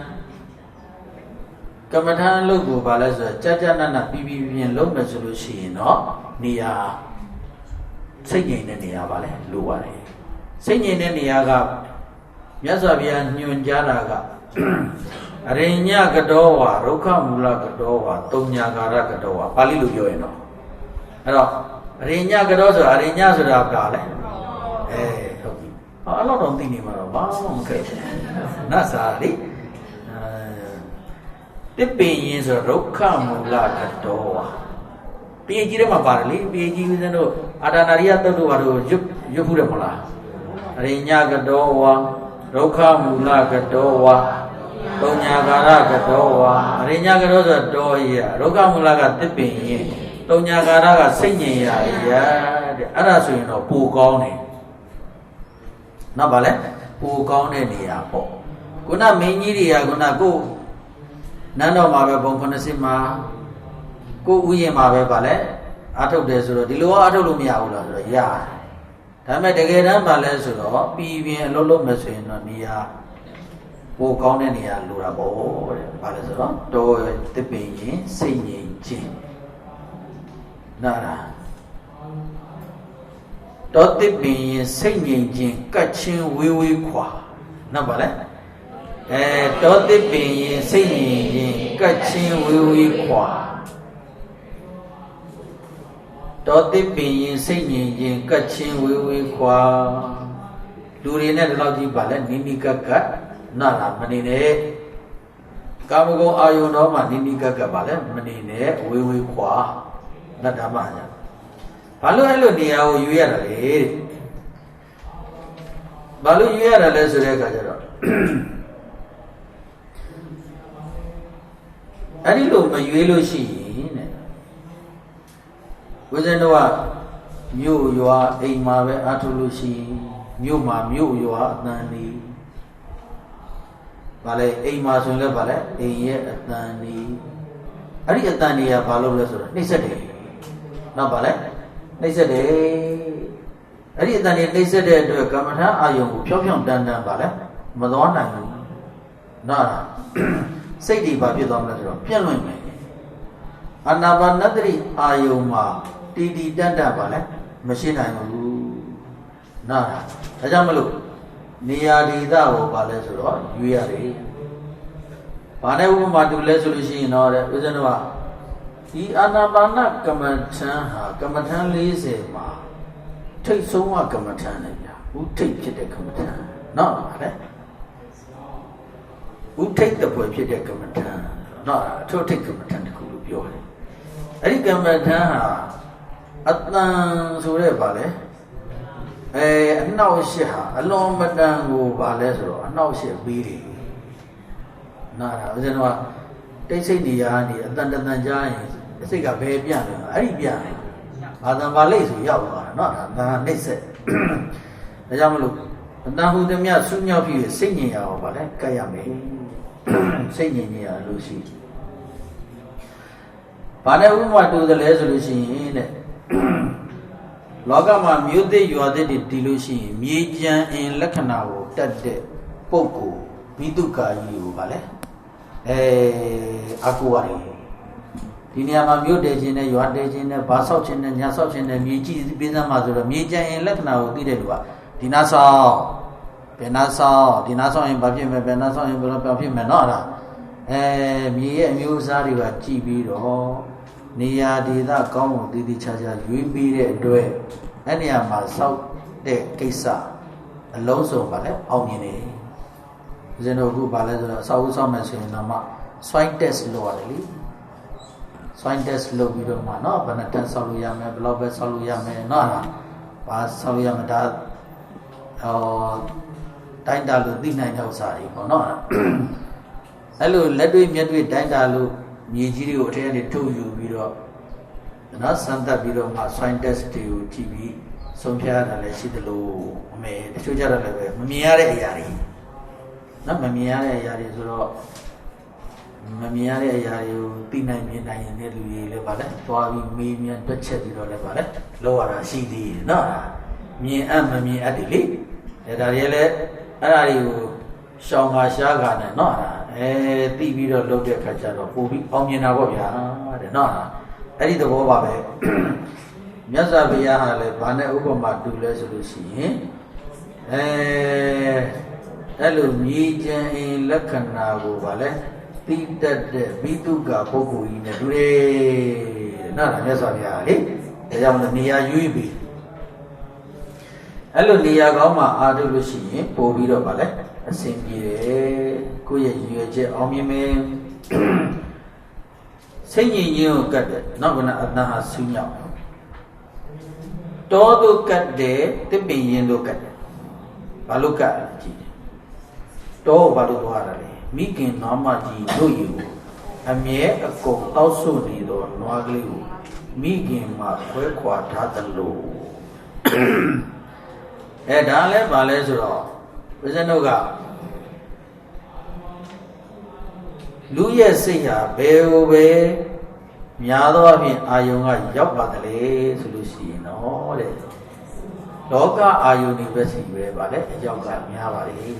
ကမ္မထာလုပ်ကိုပါလဲဆိုတော့ကြာကြာနာနာပြီးပြီးပြင်းလုပ်မယ်ဆိုလို့ရှိရင်တော့နေရာစိတ်ငြိမ်တဲ့နေရာပါလဲလိုပါတယ်စိတ်ငြိမ်တဲ့နေရာကမြတ်စွာဘုရားညွှန်ကြားတာကအရိညကတောဝါဒုက္ခမူလကတောဝါတုံညာကာရကတောဝါပါဠိလိုပြောရင်တော့အဲ့တော့အရိညကတောဆိုတာအရိညဆိုတာကလည်းဟုတ်ပြီအဲ့လောက်တော့သိနေမှာတော့ဘာမှမခက်ဘူးနတ်စာလေတစ်ပင်ရင်ဆိုဒုက္ခမူလကတောဝါပြေကြီးထဲမှာပါတယ်လေပြေကြီးဦးဇင်းတို့အာဒါနာရိယတုတ်တို့ဘာလို့ရွတ်ဖူးတယ်မလားအရိညကတောဝါဒုက္ခမူလကတောဝါတုံညာကာရကတောဝါအရိညကတောဆိုတော့ရဒုက္ခမူလကတစ်ပင်ရင်တုံညာကာရကစိတ်ငြိမ်ရတဲ့အဲ့ဒါဆိုရင်တော့ပိုကောင်းတယ်နော်ဗာလဲပိုကောင်းတဲ့နေရာပေါ့ခုနမင်းကြီးတွေကခုနကိုနန်းတော်မှာပဲဘုံ90မှာကိုဥယျာဉ်မှာပဲဗာလဲအာထုတ်တယ်ဆိုတော့ဒီလိုအာထုတ်လို့မရဘူးလားဆိုတော့ရတယ်ဒါပေမဲ့တကယ်တမ်းဗာလဲဆိုတော့ပြည်ပြင်းအလုပ်လုပ်မယ်ဆိုရင်တော့နေရာပိုကောင်းတဲ့နေရာလိုတာပေါ့တဲ့ဗာလဲဆိုတော့တော်တစ်ပင်ရင်စိတ်ငြိမ်ခြင်းနားလားတောတစ်ပင်ရင်စိတ်ငြိမ်ခြင်းကတ်ချင်းဝေးဝေးခွာနော်ဗာလဲတောတစ်ပင်ရင်စိတ်ငြိမ်ခြင်းကတ်ချင်းဝေးဝေးခွာတောတစ်ပင်ရင်စိတ်ငြိမ်ခြင်းကတ်ချင်းဝေးဝေးခွာလူတွေနဲ့ဒီလောက်ကြီးပါလဲနိနိကကနာလာမနေနဲ့ကာမဂုဏ်အာယုန်တော်မှာနိနိကကပါလဲမနေနဲ့ဝေးဝေးခွာနတ်ဓမ္မညာဘာလို့အဲ့လိုနေရာကိုယူရတာလဲဘာလို့ယူရတာလဲဆိုတဲ့အခါကျတော့အဲ့ဒီလိုမရွေးလို့ရှိရင်တဲ့ Wizenoa, you are a Mave Atulushi, Muma, you are Nani. Vale, a Masunga Vale, a year at Nani. Ariatania Palo Resort, they said, no Vale, they said, Ariatani, they said, to a Kamata, are you Pyong Danda Vale, Madonna? No, say the Babi Domino, Piano. Anabanadri Ayuma, Tidi Danda Vale, Machine Nara, Ajamalu, Niadida or Balesro, Yuri. Paneuma Matulesulushi in order with Anova. The Anabana Kamatan, Kamatan Lise Ma. Take so much Kamatan, who take it a Kamatan? No, who take the boy Pit Kamatan? No, to take Kamatan could be your. Ari Kamatan Atlan Sure Vale. Now she alone Madango Valesro, now she beating. Nara, Zenua, they say the Yani, and then the giants, they say a baby, Aribian. Adam Valais, Yawa, not they said. The Yamalu, and now who the Mia soon of you singing our Vale, Kayame, singing here, Lucy. Panama to the resolution. Logama Mude, you are the delusion, Mijan in Lacanao, Tade, Poco, Viduka, you Vale. Akuari. Diniama Mude, you are the Basochin and Yasochin and Miji, Binamazura, Mijan in Lacanao, Didua, Dinasa, Benasa, Dinasa in Babim, Benasa in Babim, Menora. Me and Musari were GB. Nia did that come did each other, you be a doe. Any of my south de Kesa, Alonso Ballet, Omni. Zenogu Ballet, South Summers in Nama, Swine test lowly. Swine test low, we don't want no, but a 10 Saluyame, Blobber Saluyame, Nana, Pass Saluyamada or Dindalu, the night outside, or not. Hello, let me meet with Dindalu. Nijiri or tell to you, Biro. Not Santa Biro, my scientist to TV, some Piara, let's see the low, may the Sujar level, Mamiare Yari. Not Mamiare Yari, Mamiare Yari, Pina, Nelu Levale, Toavi, me and Touch it, Levale, lower CD, no, me and Mammy Adili, that are yellow, are you Shonga Shagan, no. TV look at Kacharo, who be Omina, the Nona. I did the Boba. Yazavia, Bane Ubama, do less Lucy. Hello, Nija in Lacana, Vale. Think that the Bituga Poku in the Dure. Not Yazavia, the young Nia Ubi. Hello, Nia Goma, Adu Lucy, Poviro Vale. Sing Kuya Omime singing you got it, not gonna Adnaha Sunya. Todo cut de the being look at Baluka To Baluari, Mikin Namaji, do you? A mere a coat also need or Noagli, Mikin ma Quequa Tatalo. Edale Valezro. Vizanoga Luya Siya, Beobe, Miado, Ayunga, Yopatale, Solution, all it. Loga are university, Vale, Yoga, Miavari.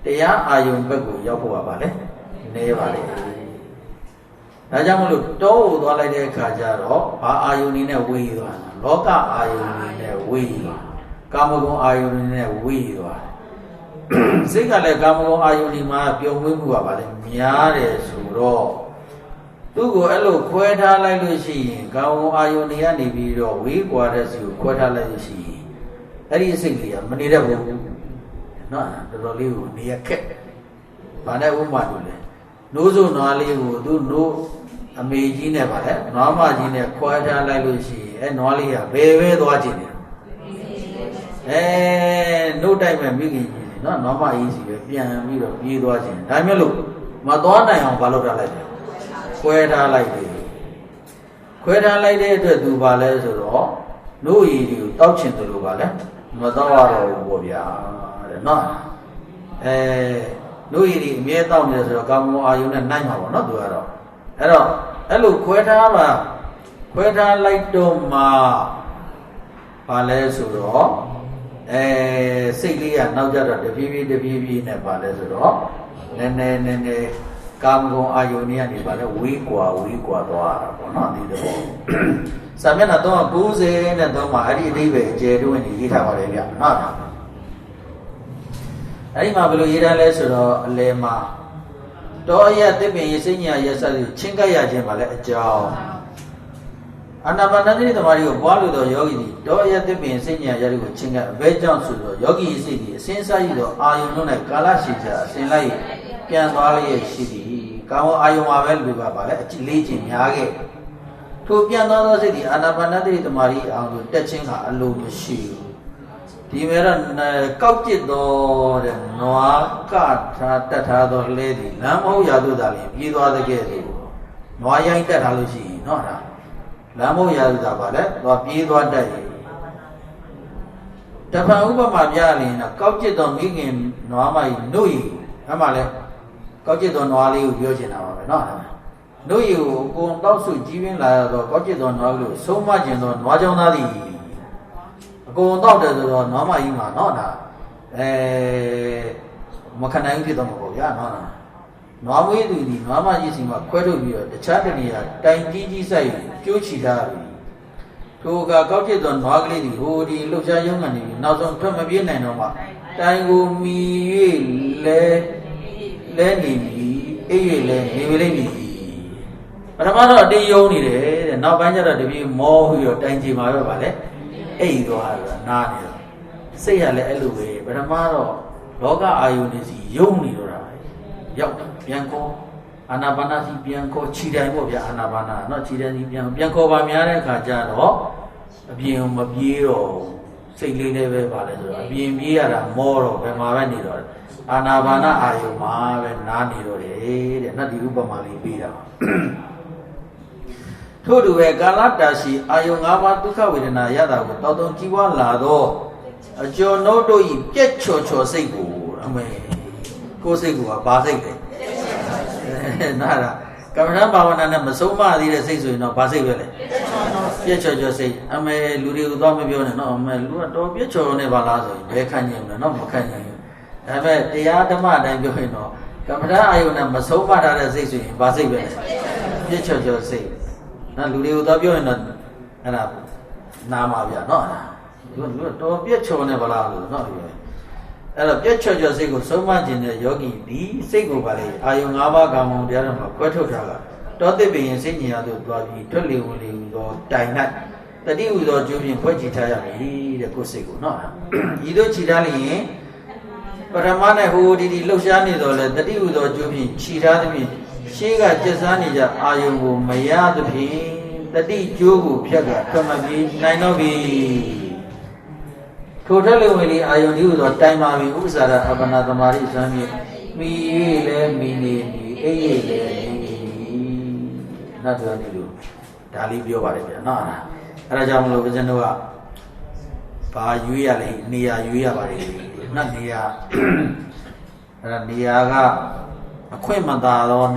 They are Ayun Bagu, Yopa Vale, Nevale. Najamulu told all I did Kajaro, Ayun in a wheel, Loga Ayun in a wheel. Kamago Ayun in a wheel. Singale Kamago Ayunima, Piomuva, Miare, Suro. Tugo Elo, Queta like Lucy, Gamo Ayuniani video, we quarters you, Queta like Lucy. That is simply a Manila. No, the Roliu, near Ket. Pana Umadule. Nozo Nali would do no amazing never, Norma Gina, Queta like Lucy, and Nolia, baby watching it. No time I'm making not normal easy, piano, me watching. I'm a look. Madonna on Balota like Queta like Quetan like the do ballet or no you touching the ballet, Madara Wobia, not no mere down as a gamo are you and 9 hour, not do at all. Hello, Queta like Doma Palesuro, Sigli and now that the PV in a Palesuro, then Camgo Ionian, but a week or not the ball. Samena don't goose in and don't marry Rive, Jedu and eat our area, not. I Mabu Ira Lesuro, Lema. Doya Tipping is in your Chingaya Jemale, Joe. Anabanadi the Mario Balu Yogi, Doya Tipping Senior Yarigo Chinga, Vejan Sudo, Yogi City, Sensaido, Ayununa, Kalashija, Senlai, Pian Valley City, Kao Ayumavel Viva, Legion Yage. To Piano City, Anabanadi the Maria, touching her alone shield. Timeran Kautido, Noa, Cat, Tatado lady, Namo Yadudali, you are the gate. Noa Yanka Halusi, Nora. Lamo Yadabale, or Pido Day. Tapauba Mabiali, a Kautido Migin, Noama Nui, Amale, Kautido Noali, Yojina, Nora. No, you go down to Jivin La, Kautido Nolu, so much in Wajonadi. Go down to the Nama Ima, Nona, Makanaki Domoya, Nona. Norway, the Nama is in Quetovia, the Chatania, Time Gigi Sai, Kuchidari. To Gauti don Magli, who the Lucia Young and Nazon Tomabian and Noma. Tango me, Lenny, Evelyn, but a matter of day only, and now Banja to be more your tangy Mario Valley. Eido Nani. Say a little way, but a matter Loga Ayunis, Yoni, Yop, Bianco, Anabanasi Bianco, Chida, Anabana, not Chida, Bianco Bamiana, Cajano, Bium of Yeo, say Lille Valero, Bim Yara, Moro, Bemavani, Anabana, Ayuma, and Nani, and not the Ubamali Bida. Todo a Galatashi, Ayungama Duka with an Ayada, with Toto Kiwa Lado, a Jonodo, get Chocho Segu, Go Segu, Basik. Nara, Kamanaba and Masoma, the Sesu, no Basik. Pietro say, I may Luri Domibion, no, Meludo, Pietro Nevalazo, Becanyon, no Mocanyon. I met the Adama and Yohino. Kamada Ayuna Masoma, that is Basik. Pietro say. Now, Lulu W and Namavia, no, don't be a chone of a not you. And a picture just say so much in the yogi, the Sego Valley, Ayungava Gamon, the Arama, Quato Traga. Don't they be in Senior to Bobby, totally or Dinat. The deal with all Julian Pochitaya, the Cosego, no. Either Chidali, but a man who did Luciani, the deal with all Julian Chidami. She got just Anija, Ayungu, Maya, the Pin, the D. Jugu, Piaga, Tomabi, Nainobi. Totally only Ayunu or time Ami Usara, Abanada Mari Sami, me, not to do. Talibio Varija, no, Rajamulo Vizenova, Pa Yuya, Nia Yuya, not Nia, Niaga. Aquemandado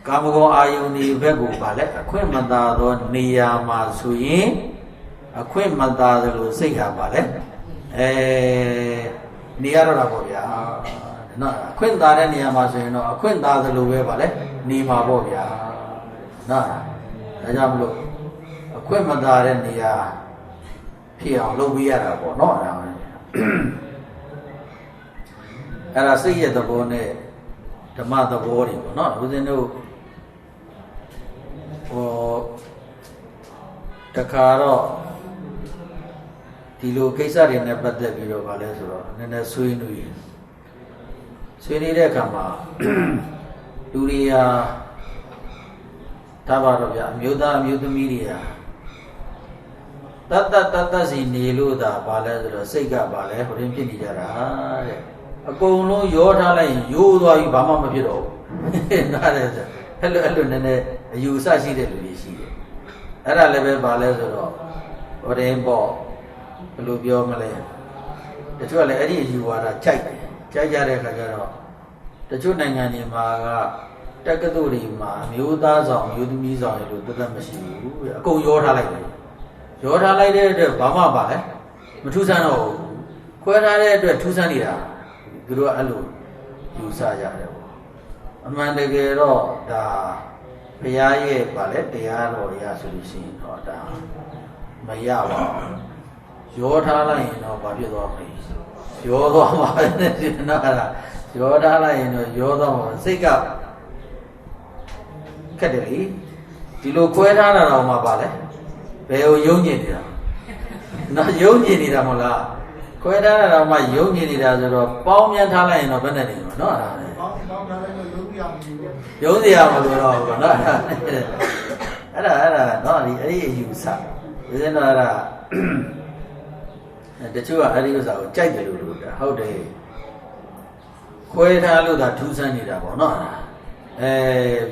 Camago Ayuni Vegu Ballet, Aquemandado Nia Masui, Aquemandado Siga Ballet, Niara Bobia, no, Quindara Nia Masino, Aquendada Lube Ballet, Nima Bobia, Nana, Ajamlo, Aquemandare Nia Pia Lubiera, no. And I say the bone, the mother body, not within no the caro, the location in a better view of Alessio, and a swing. Swinny Kama, Duria Tavarovia, Muda Media. That's in the Luda, Ballet, Sega Ballet, for Infinity. A go no, you're telling you, Bama Mapiro. Hello, ယူဆရှိတဲ့လူတွေရှိတယ်အဲ့ဒါလည်းပဲပါလဲဆိုတော့ဟိုတင်းပေါ့ဘယ်လိုပြောမလဲတချို့ကလည်းအဲ့ဒီအယူဝါဒကြိုက်တယ်ကြိုက်ကြတဲ့အခါကျတော့တချို့နိုင်ငံတွေမှာကတက္ကသိုလ်တွေမှာမျိုးသားဆောင်မျိုးသမီးဆောင်လို့တသက်မရှိဘူးအကုန်ရောထားလိုက်တယ်ရောထားလိုက်တဲ့အတွက်ဘာမှပါလဲမထူးဆန်းတော့ဘူးခွဲထားတဲ့အတွက်ထူးဆန်းနေတာသူတို့ကအဲ့လိုယူဆကြတယ်ပေါ့အမှန်တကယ်တော့ဒါဘုရားရဲ့ပါလေတရားတော်ရဆိုလို့ရှိရင်တော့ဒါမရပါဘူးရောထားလိုက်ရင်တော့ဘာဖြစ်သွားမလဲရောသွားမှာပဲနော်အဲ့ဒါရောထားလိုက်ရင်တော့ရောသွားမှာစိတ်ကခက်တယ်လေဒီလိုခွဲထားတာတော့မှပါလေဘယ်ကိုယုံကျင်နေတာနော်ယုံကျင်နေတာမဟုတ်လားခွဲထားတာတော့မှယုံကျင်နေတာဆိုတော့ပေါင်းမြန်ထားလိုက်ရင်တော့ဘယ်နဲ့နေမှာနော်အဲ့ဒါပေါင်းထားလိုက်တော့ယုံစရာမလိုတော့ဘူးနော်အဲ့ဒါနော်ဒီအဲ့ဒီအယူဆဒီစင်းတော့အဲ့ဒါတချို့ကအဲ့ဒီဥစ္စာကိုကြိုက်တယ်လို့ဟုတ်တယ်ခွဲထားလို့သာထူးဆန်းနေတာပေါ့နော်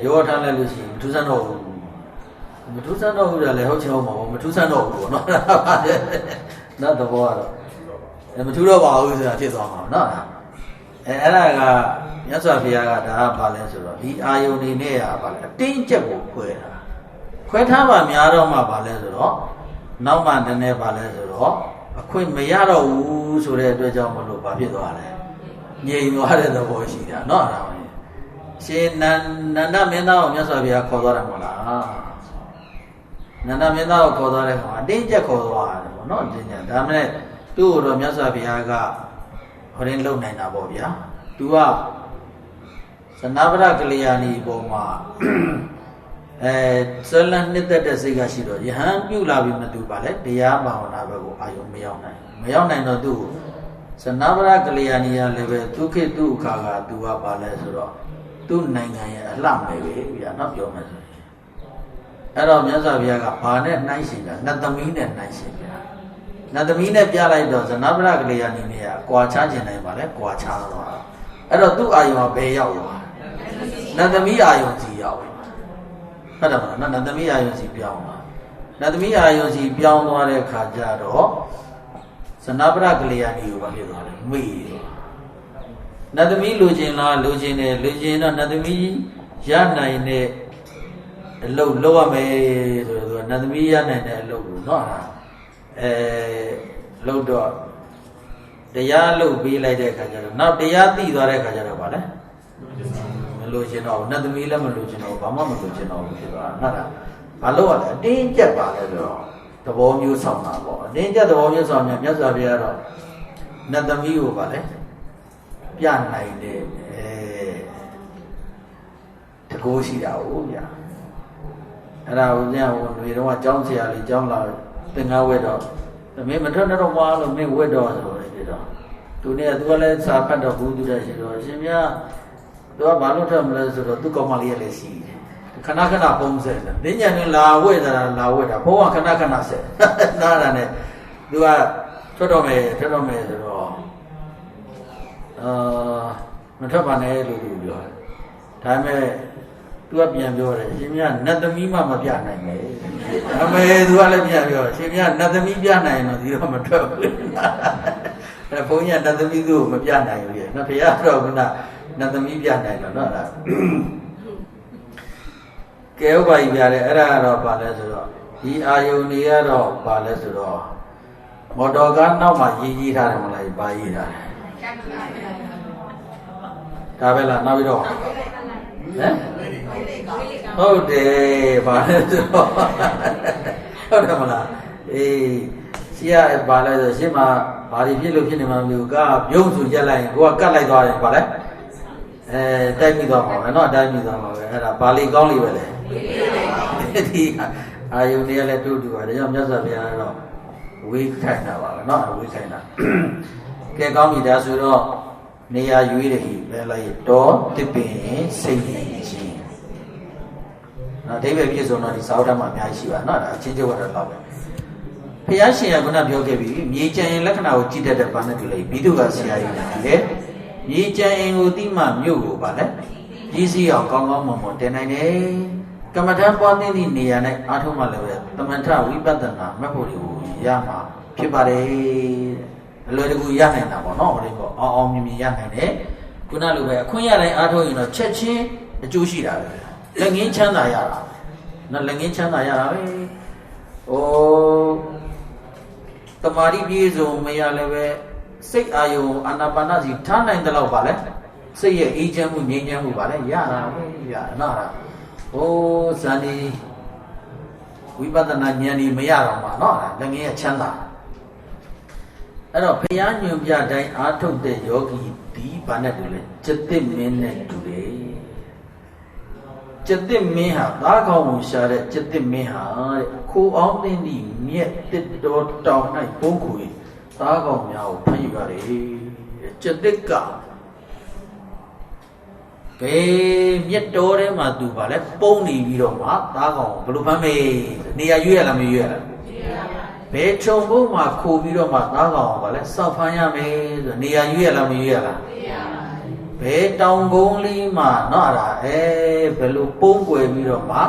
ရောထားလိုက်လို့ရှိရင်မထူးဆန်းတော့ဘူးမထူးဆန်းတော့ဘူးလည်းဟုတ်ချင်ဟုတ်မှာပေါ့မထူးဆန်းတော့ဘူးပေါ့နော်နော်သဘောကတော့မထူးတော့ပါဘူးဆိုတာဖြစ်သွားမှာနော်အဲ့ဒါကမြတ်စွာဘုရားကဒါကဘာလဲဆိုတော့ဒီအာယုန်နေနဲ့ကဘာလဲအတင်းကျပ်ကိုခွဲထားပါများတော့မှဘာလဲဆိုတော့နောက်မှတနေ့ဘာလဲဆိုတော့အခွင့်မရတော့ဘူးဆိုတဲ့အတွက်ကြောင့်မလို့ဘာဖြစ်သွားလဲငြိမ်သွားတဲ့သဘောရှိတာနော်အဲ့ဒါရှင်နန္ဒမင်းသားကိုမြတ်စွာဘုရားခေါ်သွားတယ်မဟုတ်လားနန္ဒမင်းသားကိုခေါ်သွားတဲ့ခါအတင်းကျပ်ခေါ်သွားတယ်ပေါ့နော်အတင်းကျပ်ဒါမဲ့သူ့ကိုတော့မြတ်စွာဘုရားကဟောရင်လုံနိုင်တာပေါ့ဗျာသူကသနဗရကလျာဏီပုံမှာဇလန်နှစ်သက်တဲ့စိတ်ကရှိတော့ယဟန်ပြုလာပြီးမတူပါလေတရားဘာဝနာဘက်ကိုအာယုံမရောက်နိုင်တော့သူသနဗရကလျာဏီရလည်းပဲသူခေသူအခါကသူကပါလဲဆိုတော့သူ့နိုင်ငံရဲ့အလှမယ်ပဲဗျာနော်ပြောမယ်ဆိုရင်အဲ့တော့မြတ်စွာဘုရားကဘာနဲ့နှိုင်းရှင်တာနတ်သမီးနဲ့နှိုင်းရှင်ဗျာနတ်သမီးနဲ့ပြလိုက်တော့ဇနဗရကလျာဏီနဲ့ကွာခြားခြင်းနိုင်ပါလေကွာခြားတော့အဲ့တော့သူ့အာယုံကဘယ်ရောက်သွားနတ်သမီးအာယုံစီရောက်ဟုတ်တယ်မလားနတ်သမီးအာယုံစီပြောင်းသွားနတ်သမီးအာယုံစီပြောင်းသွားတဲ့ခါကျတော့ဇနဗရကလျာဏီကိုဘာဖြစ်သွားလဲမေ့နတ်သမီးလိုချင်လားလိုချင်တယ်လိုချင်တော့နတ်သမီးရနိုင်တဲ့အလုပ်လုပ်ရမယ်ဆိုတော့နတ်သမီးရနိုင်တဲ့အလုပ်ကိုနော်လုပ်တော့တရားလုပ်ပေးလိုက်တဲ့အခါကျတော့နောက်တရားသိသွားတဲ့အခါကျတော့ဗာလဲမလိုချင်တော့နတ်သမီးလည်းမလိုချင်တော့ဘာမှမလိုချင်တော့ဘူးဖြစ်သွားတာဘာလို့လဲအတင်းကျပ်ပါလဲဆိုတော့သဘောမျိုးဆောင်တာပေါ့အတင်းကျပ်သဘောမျိုးဆောင်မြတ်စွာဘုရားတော့နတ်သမီးကိုဗာလဲပြနိုင်တယ်တကိုးရှိတာဟုတ်ဗျာအဲ့ဒါကိုညဟိုတွေတော့အကြောင်းဆရာလေးအကြောင်းလာသင်္ကန်းဝက်တော့မင်းမထွက်တော့ပါလို့မင်းဝက်တော့ဆိုတယ်ဒီတော့သူနဲ့သူကလည်းစာဖတ်တော့ဘူးသူတည်းရှိတော့ရှင်မြတ်သူကဘာလို့ထွက်မလဲဆိုတော့သူ့ကောင်မလေးလည်းရှိတယ်ခဏခဏပုံစံတယ်ညနေလာဝက်တာဘုံကခဏခဏဆက်နားတာနဲ့သူကထွက်တော့မယ်ဆိုတော့မထွက်ပါနဲ့လို့သူပြောတယ်ဒါပေမဲ့သူကပြန်ပြောတယ်ရှင်မြတ်နတ်သမီးမှမပြနိုင်ဘူးအမေသူကလည်းပြန်ပြောရှင်မြတ်နတ်သမီးပြနိုင်တော့ဒီတော့မထွက်ဘူးအဲဘုန်းကြီးကနတ်သမီးသူ့ကိုမပြနိုင်ဘူးရဲ့နော်ဘုရားတော်ကနတ်သမီးပြနိုင်တော့နော်အဲ့ကဲဥပါကြီးပြတယ်အဲ့ဒါကတော့ဘာလဲဆိုတော့ဒီအာယုန်တွေကတော့ဘာလဲဆိုတော့မော်တော်ကားနောက်မှာရေးထားတယ်မလားဘာရေးထားလဲဒါပဲလားနောက်ပြီးတော့ဟမ်ဟုတ်တယ်ဘာလဲဆိုတော့ဟုတ်တယ်မလားရှင်းရဘာလဲဆိုရှင်းမှာဘာတွေဖြစ်လို့ဖြစ်နေမှမသိဘူးကပြုံးစုရက်လိုက်ရင်ကိုကကတ်လိုက်သွားတယ်ဘာလဲတိုက်မိသွားမှာပဲเนาะတိုက်မိသွားမှာပဲအဲ့ဒါပါဠိကောင်းလေးပဲလေဒီအာယုန်တွေကလည်းတူတူပါဒါကြောင့်မြတ်စွာဘုရားကတော့ဝေးခိုင်းတာပါပဲเนาะဝေးခိုင်းတာကဲကောင်းပြီဒါဆိုတော့နေရာရွေးတယ်ပဲလိုက်တော့တစ်ပင်စိတ်ချင်းအဓိပ္ပာယ်ပြည့်စုံတော့ဒီစာအုပ်ထဲမှာအများကြီးရှိပါเนาะအချင်းချင်းဝတ်တော့ပဲဘုရားရှင်ကခုနပြောခဲ့ပြီမြေကြံရင်လက္ခဏာကိုကြည့်တတ်တဲ့ဘာနဲ့တူလဲဘိဓုကဆရာကြီးလေမြေကြံရင်ကိုတိမှမြို့ကိုဗာလဲကြီးစီအောင်ကောင်းကောင်းမွန်မွန်တင်နိုင်တယ် ကမ္မထံပွားသိသည့်နေရာ၌အားထုတ်မှလည်းပဲသမထဝိပဿနာမက်ဖို့ကိုရမှာဖြစ်ပါတယ်အလွယ်တကူရနိုင်တာပေါ့နော်ဟိုလေးပေါ့အောင်မြင်မြင်ရနိုင်တယ်ခုနလိုပဲအခွင့်ရတိုင်းအားထုတ်ရင်တော့ချက်ချင်းအကျိုးရှိတာပဲလက်ငင်းချမ်းသာရတာနော်လက်ငင်းချမ်းသာရတာပဲဟိုတမာတိပြေဆုံးမရလည်းပဲစိတ်အာယုံအာနာပါနစီထားနိုင်တဲ့လောက်ပါလေစိတ်ရဲ့အေးချမ်းမှုငြိမ်းချမ်းမှုပါလေရတာပဲရနာတာဟိုဇာတိဝိပဿနာဉာဏ်ကြီးမရတော့မှာနော်လက်ငင်းရဲ့ချမ်းသာအဲ့တော့ဘုရားညွှန်ပြတိုင်းအားထုတ်တဲ့ယောဂီဒီဘာနဲ့တူလဲจิตမင်းနဲ့တူတယ်จิตမင်းဟာသားကောင်းကိုရှာတဲ့จิตမင်းဟာတဲ့ခိုးအောင်သိသည့်မြက်တစ်တော်တောင်၌ပုံခွေသားကောင်းများကိုဖမ်းယူရတယ်จิตကဘယ်မြက်တော်ထဲမှာသူပါလဲပုံနေပြီးတော့မှသားကောင်းဘယ်လိုဖမ်းမေးနေရာရွေးရလားမရွေးရလားဘယ်ခြုံဘုံမှာခိုးပြီးတော့မှသားကောင်ပါလဲစောက်ဖမ်းရမယ်ဆိုနေရာရွေးရလားမရွေးရလားဘယ်တောင်ကုန်းလေးမှာနော်အဲ့ဒါဘယ်လိုပုံကွယ်ပြီးတော့မှ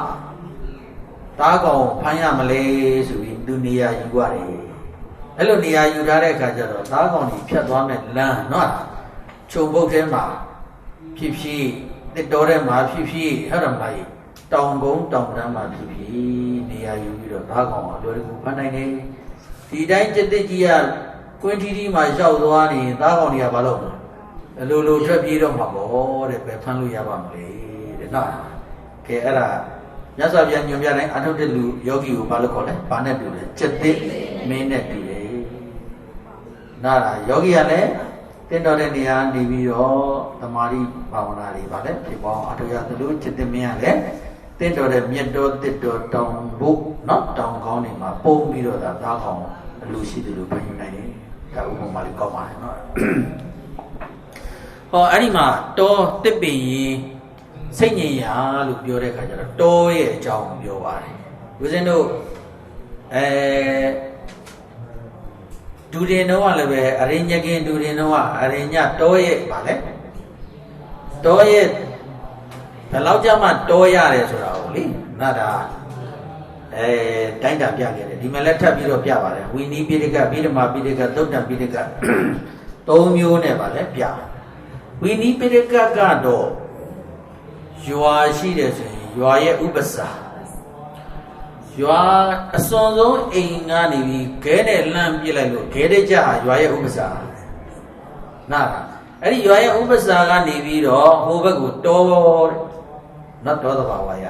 သားကောင်ဖမ်းရမလဲဆိုပြီးသူနေရာယူရတယ်အဲ့လိုနေရာယူထားတဲ့အခါကျတော့သားကောင်ကြီးဖြတ်သွားမဲ့လမ်းနော်ခြုံဘုတ်ထဲမှာဖြစ်ဖြစ်တစ်တော်ထဲမှာဖြစ်ဖြစ်ဟုတ်တယ်မလားတောင်ကုန်းတောင်တန်းမှာဖြစ်ဖြစ်နေရာယူပြီးတော့သားကောင်အလွယ်တကူဖမ်းနိုင်တယ်ဒီတိုင်းจิตကြီးကကွင်းထီးထီးမှာရောက်သွားနေသားကောင်တွေကဘာလုပ်လဲလိုထွက်ပြေးတော့မှာပေါ့တဲ့ပဲဖမ်းလို့ရပါမလဲတဲ့နော်ကဲအဲ့ဒါမြတ်စွာဘုရားညွှန်ပြတိုင်းအထုတ်တဲ့လူယောဂီကိုဘာလို့ခေါ်လဲဘာနဲ့တူလဲจิตမင်းနဲ့တူတယ်နားယောဂီကလည်းတင်တော်တဲ့နေရာနေပြီးတော့သမာဓိဘာဝနာတွေဗာလဲဖြစ်ပေါင်းအထောက်ရသလိုจิตမင်းကလည်းတင်တော်တဲ့မြတ်တော်တစ်တော်တောင်ဖို့နော်တောင်ကောင်းနေမှာပုံပြီးတော့သားကောင်းအလိုရှိတယ်လို့ပြောနေနိုင်တယ်ဒါဥပမာလေးကောင်းပါတယ်နော်ဟောအဲ့ဒီမှာတောတစ်ပင်ရင်စိတ်ငြိမ်ရာလို့ပြောတဲ့အခါကျတော့တောရဲ့အကြောင်းပြောပါတယ်ဦးဇင်းတို့ဒူရင်တော့လည်းပဲအရိညကင်းဒူရင်တော့အရိညတောရဲ့ဗာလဲတောရဲ့ဘယ်လောက်ကြမှတောရတယ်ဆိုတာကိုလေနာတာတိုင်းတာပြခဲ့တယ်ဒီမှာလည်းထပ်ပြီးတော့ပြပါတယ်ဝိနည်းပိဋကဗိဓမာပိဋကသုတ်တံပိဋက၃မျိုးနဲ့ဗာလဲပြဝိနည်းပိဋကကတော့ရွာရှိတယ်ဆိုရင်ရွာရဲ့ဥပ္ပစာရွာအစွန်ဆုံးအိမ်ကနေပြီးခဲနဲ့လှမ်းပြစ်လိုက်လို့ခဲတဲ့ကြဟာရွာရဲ့ဥပ္ပစာနာအဲ့ဒီရွာရဲ့ဥပ္ပစာကနေပြီးတော့ဟိုဘက်ကိုတောနတ်တော်သဘာဝရ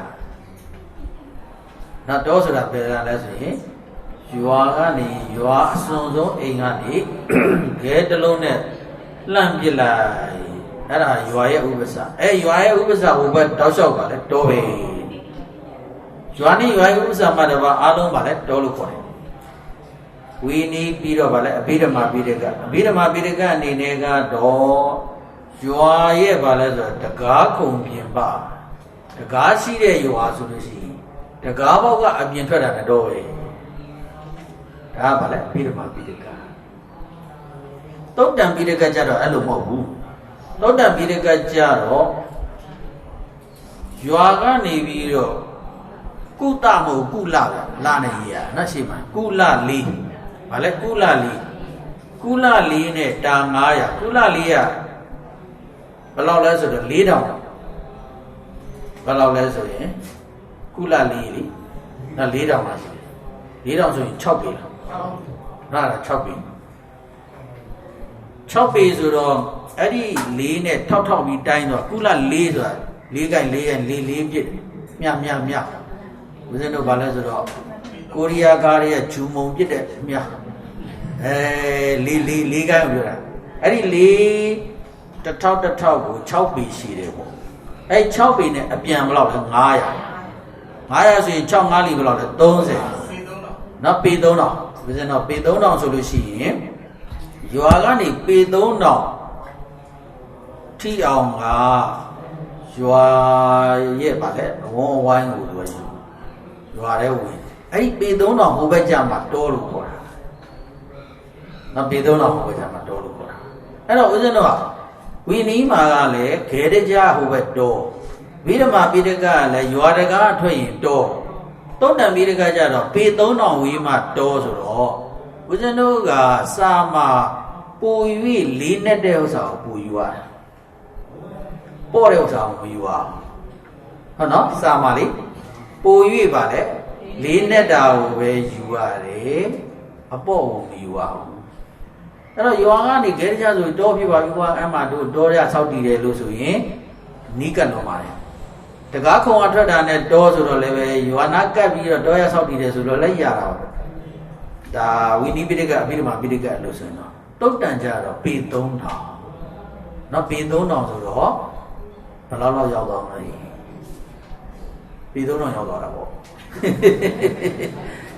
နတ်တော်ဆိုတာဘယ်လဲဆိုရင်ရွာကနေရွာအစွန်ဆုံးအိမ်ကနေခဲတစ်လုံးနဲ့လှမ်းပြစ်လိုက်အဲ့ဒါရွာရဲ့ဥပ္ပစာရွာရဲ့ဥပ္ပစာဟိုဘက်တောက်လျှောက်ပါလေတောပဲရွာနဲ့ရွာရဲ့ဥပ္ပစာမှာတော့အားလုံးပါလေတောလို့ခေါ်တယ်ဝီနီးပြီးတော့ပါလေအဘိဓမ္မာပိဋကအဘိဓမ္မာပိဋကအနေနဲ့ကတော့ရွာရဲ့ပါလဲဆိုတော့တကားခုံပြင်ပါတကားရှိတဲ့ရွာဆိုလို့ရှိရင်တကားဘောက်ကအပြင်ထွက်တာတော့ပဲဒါကပါလေအဘိဓမ္မာပိဋကသုတ်တံပိဋကကြတော့အဲ့လိုမဟုတ်ဘူးသုတ်တံပိဋကကြတော့ရွာကနေပြီးတော့ကုတမဟုတ်ကုလပဲလာနေရနော်ရှိမှာကုလလေးဗာလဲကုလလေးနဲ့တာ900ကုလလေးကဘယ်လောက်လဲဆိုတော့4000ဘယ်လောက်လဲဆိုရင်ကုလလေးလေနော်4000ပါရှိတယ်4000ဆိုရင်6ပေလားနော်6ပေ6ပေဆိုတော့အဲ့ဒီလေးနဲ့ထောက်ပြီးတိုင်းတော့ကုလလေးဆိုတာ4ကိုင်4ပြည့်မြဦးဇင်းတို့ဗာလဲဆိုတော့ကိုရီးယားကားရဲ့ဂျူမုံပြစ်တဲ့မြလေးကိုင်းကိုပြောတာအဲ့ဒီတစ်ထောက်ကို6ပေရှိတယ်ပေါ့အဲ့6ပေနဲ့အပြန်ဘယ်လောက်လဲ900ဆိုရင်6 5လီဘယ်လောက်လဲ30နော်ပေ3000ဦးဇင်းတော့ပေ3000ဆိုလို့ရှိရင်ရွာကနေပေ3000ထိအောင်ကရွာရဲ့ဗာလဲဝန်းဝိုင်းကိုဆိုရင်ရွာတဲ့ဝင်အဲ့ဒီပေ3000ဟိုဘက်ကျမှတောလို့ခေါ်တာနော်ပေ3000ဟိုဘက်ကျမှတောလို့ခေါ်တာအဲ့တော့ဦးဇင်းတို့ကဝီနီးမှာကလည်းခဲတဲ့ကြားဟိုဘက်တော ဗိဓမာပိဋကလည်းရွာတကားထွက်ရင်တောသုတ်တံပိဋကကြတော့ပေ3000ဝေးမှတောဆိုတော့ဦးဇင်းတို့ကစာမှာပူ၍လေးနဲ့တဲ့ဥစ္စာကိုပူယူရတယ်ပေါ့တဲ့ဥစ္စာကိုမယူရဟုတ်နော်စာမှာလေပူ၍ပါလေလေးနဲ့တာကိုပဲယူရတယ်အပေါ့ကိုမယူရအောင်အဲ့တော့ရွာကနေခဲကြဆိုတောဖြစ်ပါပြီကွာအဲ့မှာတို့တောရဆောက်တည်တယ်လို့ဆိုရင်နီးကပ်တော့ပါတယ်တကားခုံအထွက်တာနဲ့တောဆိုတော့လည်းပဲရွာနာကပ်ပြီးတော့တောရဆောက်တည်တယ်ဆိုတော့လည်းရတာပေါ့ဒါဝိနိပိဋကအဘိဓမ္မာပိဋကလို့ဆိုရင်တော့တုတ်တန်ကြတော့ပေ3000နော်ပေ3000ဆိုတော့ဘယ်လောက်ရောက်သွားမလဲပေ3000ရောက်သွားတာပေါ့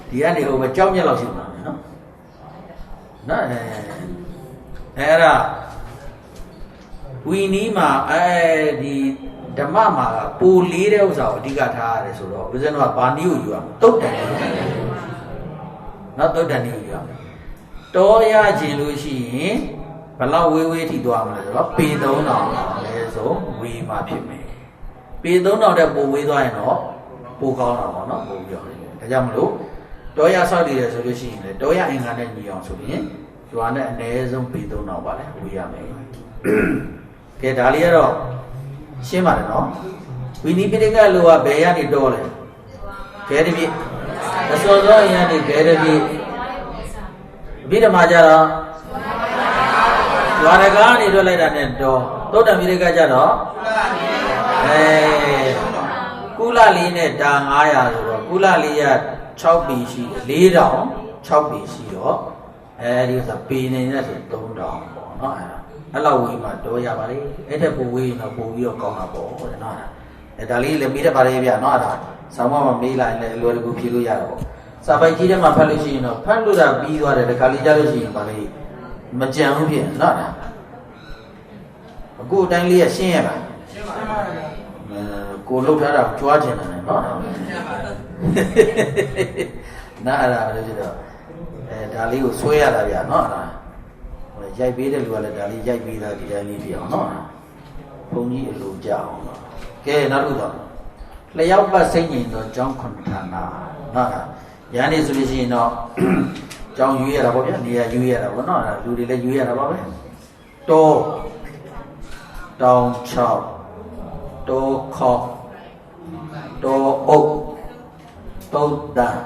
ဒီကနေဟိုပဲကြောက်မြက်လောက်ရှိမှာနော်နော်အဲ့ဒါဝီနီးမှာဒီဓမ္မမှာပူလေးတဲ့ဥစ္စာကိုအဓိကထားရတယ်ဆိုတော့ဦးဇင်းတို့ကဘာနည်းကိုယူရမလဲတုတ်တန်နော်တုတ်တန်နည်းကိုယူရမယ်တောရခြင်းလို့ရှိရင်ဘလောက်ဝေးဝေးထိသွားမလဲဆိုတော့ပေ3000လဲဆိုဝေးမှဖြစ်မယ်ပေ3000တဲ့ပိုဝေးသွားရင်တော့ပိုကောင်းတာပေါ့နော်ပိုပြီးတော့ဒါကြောင့်မလို့တောရဆောက်တည်တယ်ဆိုလို့ရှိရင်လေတောရအင်္ဂါနဲ့ညီအောင်ဆိုရင်ကျွာနဲ့အနည်းဆုံးပေ3000ပါလေဝေးရမယ်ကဲဒါလေးကတော့ရှင်းပါတယ်နော်ဝိနိပိဋကလိုကဘယ်ရနေတော့လဲခဲတပြည့်အစောစောအရင်နေခဲတပြည့်ဗိဓမာကြတော့ရွာတကားနေထွက်လိုက်တာနဲ့တော့သုတ်တံပိဋကကြတော့ကုလလေးနဲ့ဒါ900ဆိုတော့ကုလလေးက6ပေရှိ4000 6ပေရှိတော့အဲဒီဥစ္စာပေနေတဲ့ဆို3000ပေါ့နော်အဲ့လောက်ဝေးမှတော့ရပါလေအဲ့ထက်ပိုဝေးရင်တော့ပိုပြီးတော့ကောင်းတာပေါ့တဲ့နော်ဒါလေးလည်းမေးတတ်ပါလေဗျာနော်အဲ့ဒါဆောင်းမမေးလိုက်လည်းအလွယ်တကူဖြေလို့ရတာပေါ့စာပိုက်ကြီးထဲမှာဖတ်လို့ရှိရင်တော့ဖတ်လို့တာပြီးသွားတယ်တခါလေးကြားလို့ရှိရင်ပါလေမကြံဘူးဖြစ်နော်အခုအတိုင်းလေးရရှင်းရပါရှင်းပါပါကိုလှုပ်ထားတာကြွားကျင်တယ်နော်နားရတာလည်းဖြစ်တော့ဒါလေးကိုဆွဲရတာဗျာနော်ရိုက်ပေးတဲ့လူကလည်းဒါလေးရိုက်ပေးတာဒီတိုင်းလေးပြအောင်နော်ဘုံကြီးအလိုကြအောင်နော်ကဲနောက်တစ်ခုတော့လျှောက်ပတ်စိတ်ငြိမ်တော့ကျောင်းခွန်ဌာနနော်ရန်နေဆိုလို့ရှိရင်တော့ကျောင်းယူရတာပေါ့ဗျာနေရာယူရတာပေါ့နော်လူတွေလည်းယူရတာပါပဲတောတောင်6တောခေါတောအုပ်တောတန်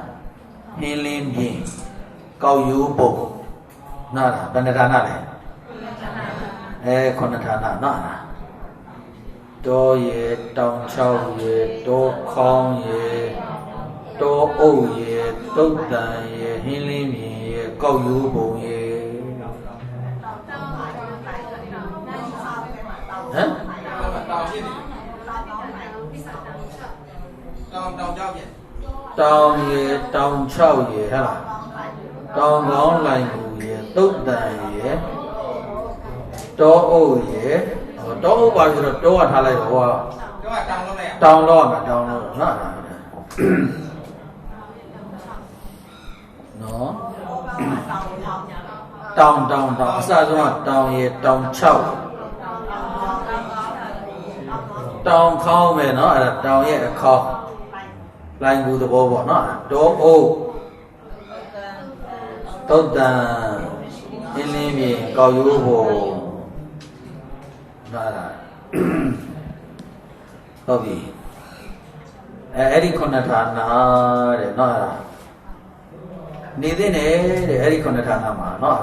ဟင်းလင်းပြင်းကောက်ရိုးပုံနားလားဘယ်နှဌာနလဲခုနှစ်ဌာနနော်တောရေတောင်6ရေတောခေါင်းရေတောအုပ်ရေတုတ်တန်ရေဟင်းလင်းမြင်ရေကောက်ရိုးပုံရေဟမ်တောင်ရေတောင်6ရေဟဲ့လားတောင်ကောင်းလိုက်ကူရေတုတ်တန်ရေတောအုပ်ရေတောအုပ်ပါဆိုတော့တောကထားလိုက်တော့ဟောတောင်တော့မှာတောင်တော့နော်နော်တောင်အစဆုံးကတောင်ရေတောင်6တောင်ခေါင်းပဲနော်အဲ့ဒါတောင်ရဲ့အခေါင်းလိုင်းကူသဘောပေါ့နော်တောအုပ်တုတ်တန်အင်းလင်းမြေကောက်ရိုးဖို့နားလားဟုတ်ပြီအဲ့ဒီခုနှစ်ဌာနတဲ့နော်နေတဲ့နဲ့တဲ့အဲ့ဒီခုနှစ်ဌာနမှာနော်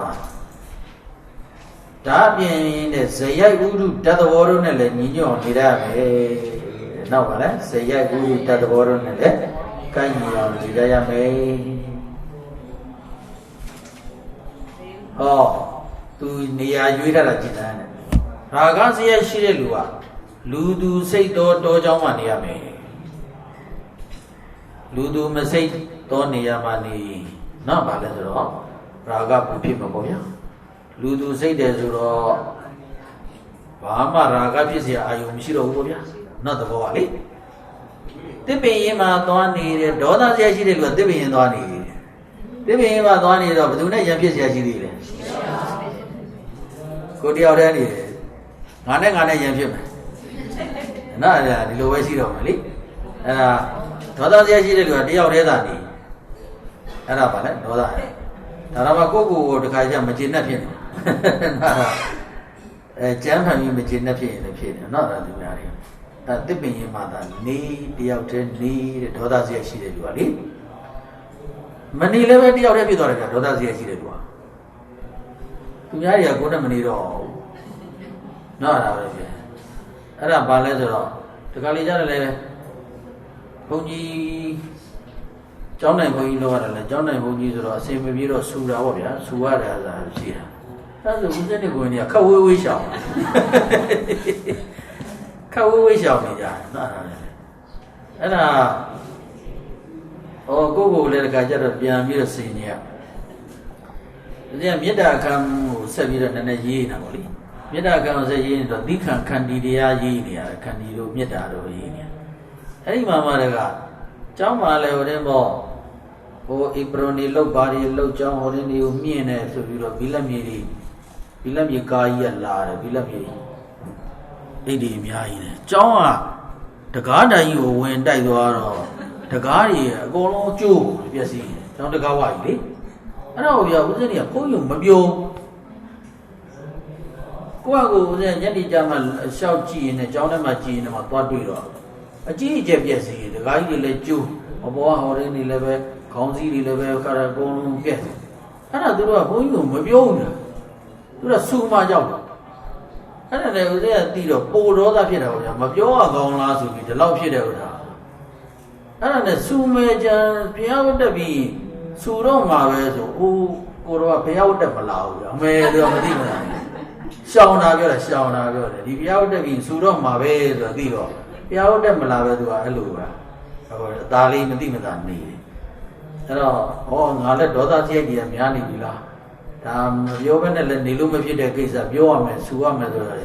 ဒါအပြင်တဲ့ဇယိုက်ဥဒုတတ်သဘောတို့နဲ့လည်းညီညွတ်နေရမယ်နောက်ပါလဲဇယိုက်ဥဒုတတ်သဘောတို့နဲ့လည်းကိုင်းညီအောင်နေရမယ်ဟောသူနေရာရွေးထားတာကြည်တယ်ရာဂဇယိုက်ရှိတဲ့လူကလူသူစိတ်တော်တောကြောင်းမှနေရမယ်လူသူမစိတ်တော်နေရမှနေနော်ပါလဲဆိုတော့ရာဂပူဖြစ်မှာပေါ့ဗျာလူသူစိတ်တယ်ဆိုတော့ဘာမှရာဂဖြစ်เสียအာယုံမရှိတော့ဘူးပေါ့ဗျာနော်သဘောပါလေတစ်ပင်ရင်မှာသွားနေတဲ့ဒေါသဆရာရှိတဲ့လူကတစ်ပင်ရင်သွားနေတယ်တစ်ပင်ရင်မှာသွားနေတော့ဘယ်သူနဲ့ရံဖြစ်ဆရာရှိသေးလဲကိုတယောက်တည်းနေတယ်ငါနဲ့ရံဖြစ်မယ်ဟ နော်အဲ့ဒါဒီလိုပဲရှိတော့မယ်လေအဲ့ဒါဒေါသစရာရှိတဲ့လူကတယောက်တည်းသာနေအဲ့ဒါပါလေဒေါသဒါတော့မှကိုယ့်ကိုယ်ကိုတခါကျမကျေနပ်ဖြစ်နေကျမ်းဖန်ပြီးမကျေနပ်ဖြစ်ရင်လည်းဖြစ်တယ်နော်ဒါသူများတွေဒါတစ်ပင်ရင်မှသာနေတယောက်တည်းနေတဲ့ဒေါသစရာရှိတဲ့လူကလေမနေလည်းပဲတယောက်တည်းဖြစ်သွားတယ်ကဒေါသစရာရှိတဲ့လူကသူများတွေကကိုယ်နဲ့မနေတော့နော်ဒါပဲဖြစ်အဲ့ဒါဘာလဲဆိုတော့တခါလေကြတယ်လေဘုန်းကြီးကျောင်းနိုင်ဘုန်းကြီးလောက်ရတယ်လေကျောင်းနိုင်ဘုန်းကြီးဆိုတော့အစင်မပြေတော့ဆူတာပေါ့ဗျာဆူရတယ်အဲ့ဒါရှိတာအဲ့ဒါဆိုဦးဇင်းတွေကိုယ်ကြီးကခက်ဝေးဝေးရှောင်ခက်ဝေးဝေးရှောင်နေကြနော်အဲ့ဒါကိုယ့်ကိုယ်လည်းတခါကျတော့ပြန်ပြီးတော့စင်နေရဒီကမေတ္တာအခမ်းကိုဆက်ပြီးတော့နည်းနည်းရေးနေတာပေါ့လေမေတ္တာအခမ်းကိုဆက်ရေးနေတော့သီခံခန္တီတရားရေးနေရတယ်ခန္တီတို့မေတ္တာတို့ရေးနေအဲ့ဒီမှာမှလည်းကကျောင်းမှာလည်းဟိုတင်းပေါ့ဟိုဧပရုံနေလောက်ပါရီလောက်ကျောင်းဟိုတင်းတွေကိုမြင့်နေဆိုပြီးတော့ဘီလက်မြေကာကြီးကလာတယ်ဘီလက်မြေအိတ်ဒီအများကြီးတယ်ကျောင်းကတကားတိုင်ကြီးကိုဝင်တိုက်သွားတော့တကားတွေအကုန်လုံးကျိုးပြက်စီးကျောင်းတကားဝကြီးလေအဲ့တော့ဗျာဦးဇင်းတွေကဖုန်းယုံမပြောကိုယ့်အကိုဦးဇင်းညနေကျမှရှောက်ကြည့်ရင်ကျောင်းထဲမှာကြည့်ရင်တော့သွားတွေ့တော့အကြီးအကျယ်ပြက်စီးတကားကြီးတွေလည်းကျိုးအပေါ်ကဟော်ရင်းတွေလည်းပဲခေါင်းစည်းတွေလည်းပဲခါရအကုန်လုံးပြက်အဲ့ဒါသူတို့ကဘုန်းကြီးကိုမပြောဘူးလားသူကစူမကြောက်တယ်အဲ့ဒါလည်းဦးဇင်းကတီးတော့ပိုဒေါသဖြစ်တာဗျာမပြောရကောင်းလားဆိုပြီးဒီလောက်ဖြစ်တဲ့ဥစ္စာအဲ့ဒါနဲ့စူမဲကြံဘုရားဝတ်တက်ပြီးစူတော့မှာပဲဆိုကိုတော့ဘုရားဝတ်တက်မလာဘူးဗျာအမေတော့မသိမလားရှောင်းတာပြောတယ်ဒီဘုရားဝတ်တက်ပြီးစူတော့မှာပဲဆိုတော့သိတော့ဘုရားဝတ်တက်မလာပဲသူကအဲ့လိုပဲဟိုအသားလေးမသိမသာနေအဲ့တော့ငါလည်းဒေါသစိတ်ကြီးများနေပြီလားဒါမပြောဘဲနဲ့လည်းနေလို့မဖြစ်တဲ့ကိစ္စပြောရမယ်ဆူရမယ်ဆိုတော့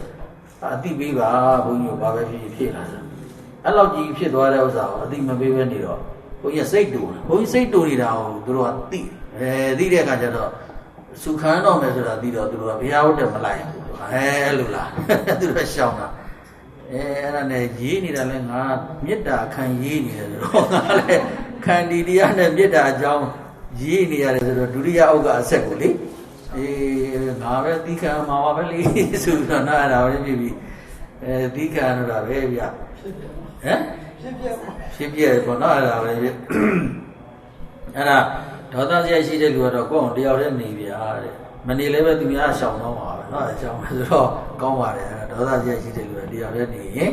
အတိပေးပါဘုန်းကြီးဘာပဲဖြစ်လာတယ်အဲ့လောက်ကြီးဖြစ်သွားတဲ့ဥစ္စာကိုအတိမပေးဘဲနေတော့ဘုန်းကြီးစိတ်တူဘုန်းကြီးစိတ်တူနေတာကိုသူတို့ကသိသိတဲ့အခါကျတော့ဆူခံတော့မယ်ဆိုတာသိတော့သူတို့ကဘုရားဟုတ်တယ်မလိုက်ဘူးအဲ့လိုလားသူတို့ရှောင်းတာအဲ့ဒါနဲ့ရေးနေတာလဲငါမေတ္တာခံရေးနေတယ်ဆိုတော့ငါလည်းခန္တီတရားနဲ့မေတ္တာအကြောင်းရေးနေရတယ်ဆိုတော့ဒုတိယအောက်ကအဆက်ကိုလေငါပဲသီခံမှာပါပဲလေဆိုတော့နားရတာပဲပြီသီခံရတာပဲဗျဟမ်ဖြစ်ပြပေါ့နော်အဲ့ဒါပဲအဲ့ဒါဒေါသစရိုက်ရှိတဲ့လူကတော့ကိုယ့်အောင်တယောက်တည်းနေဗျာတဲ့မနေလည်းပဲသူများရှောင်တော့မှာပဲနော်ရှောင်ဆိုတော့ကောင်းပါတယ်ဒေါသစရိုက်ရှိတဲ့လူကတယောက်တည်းနေရင်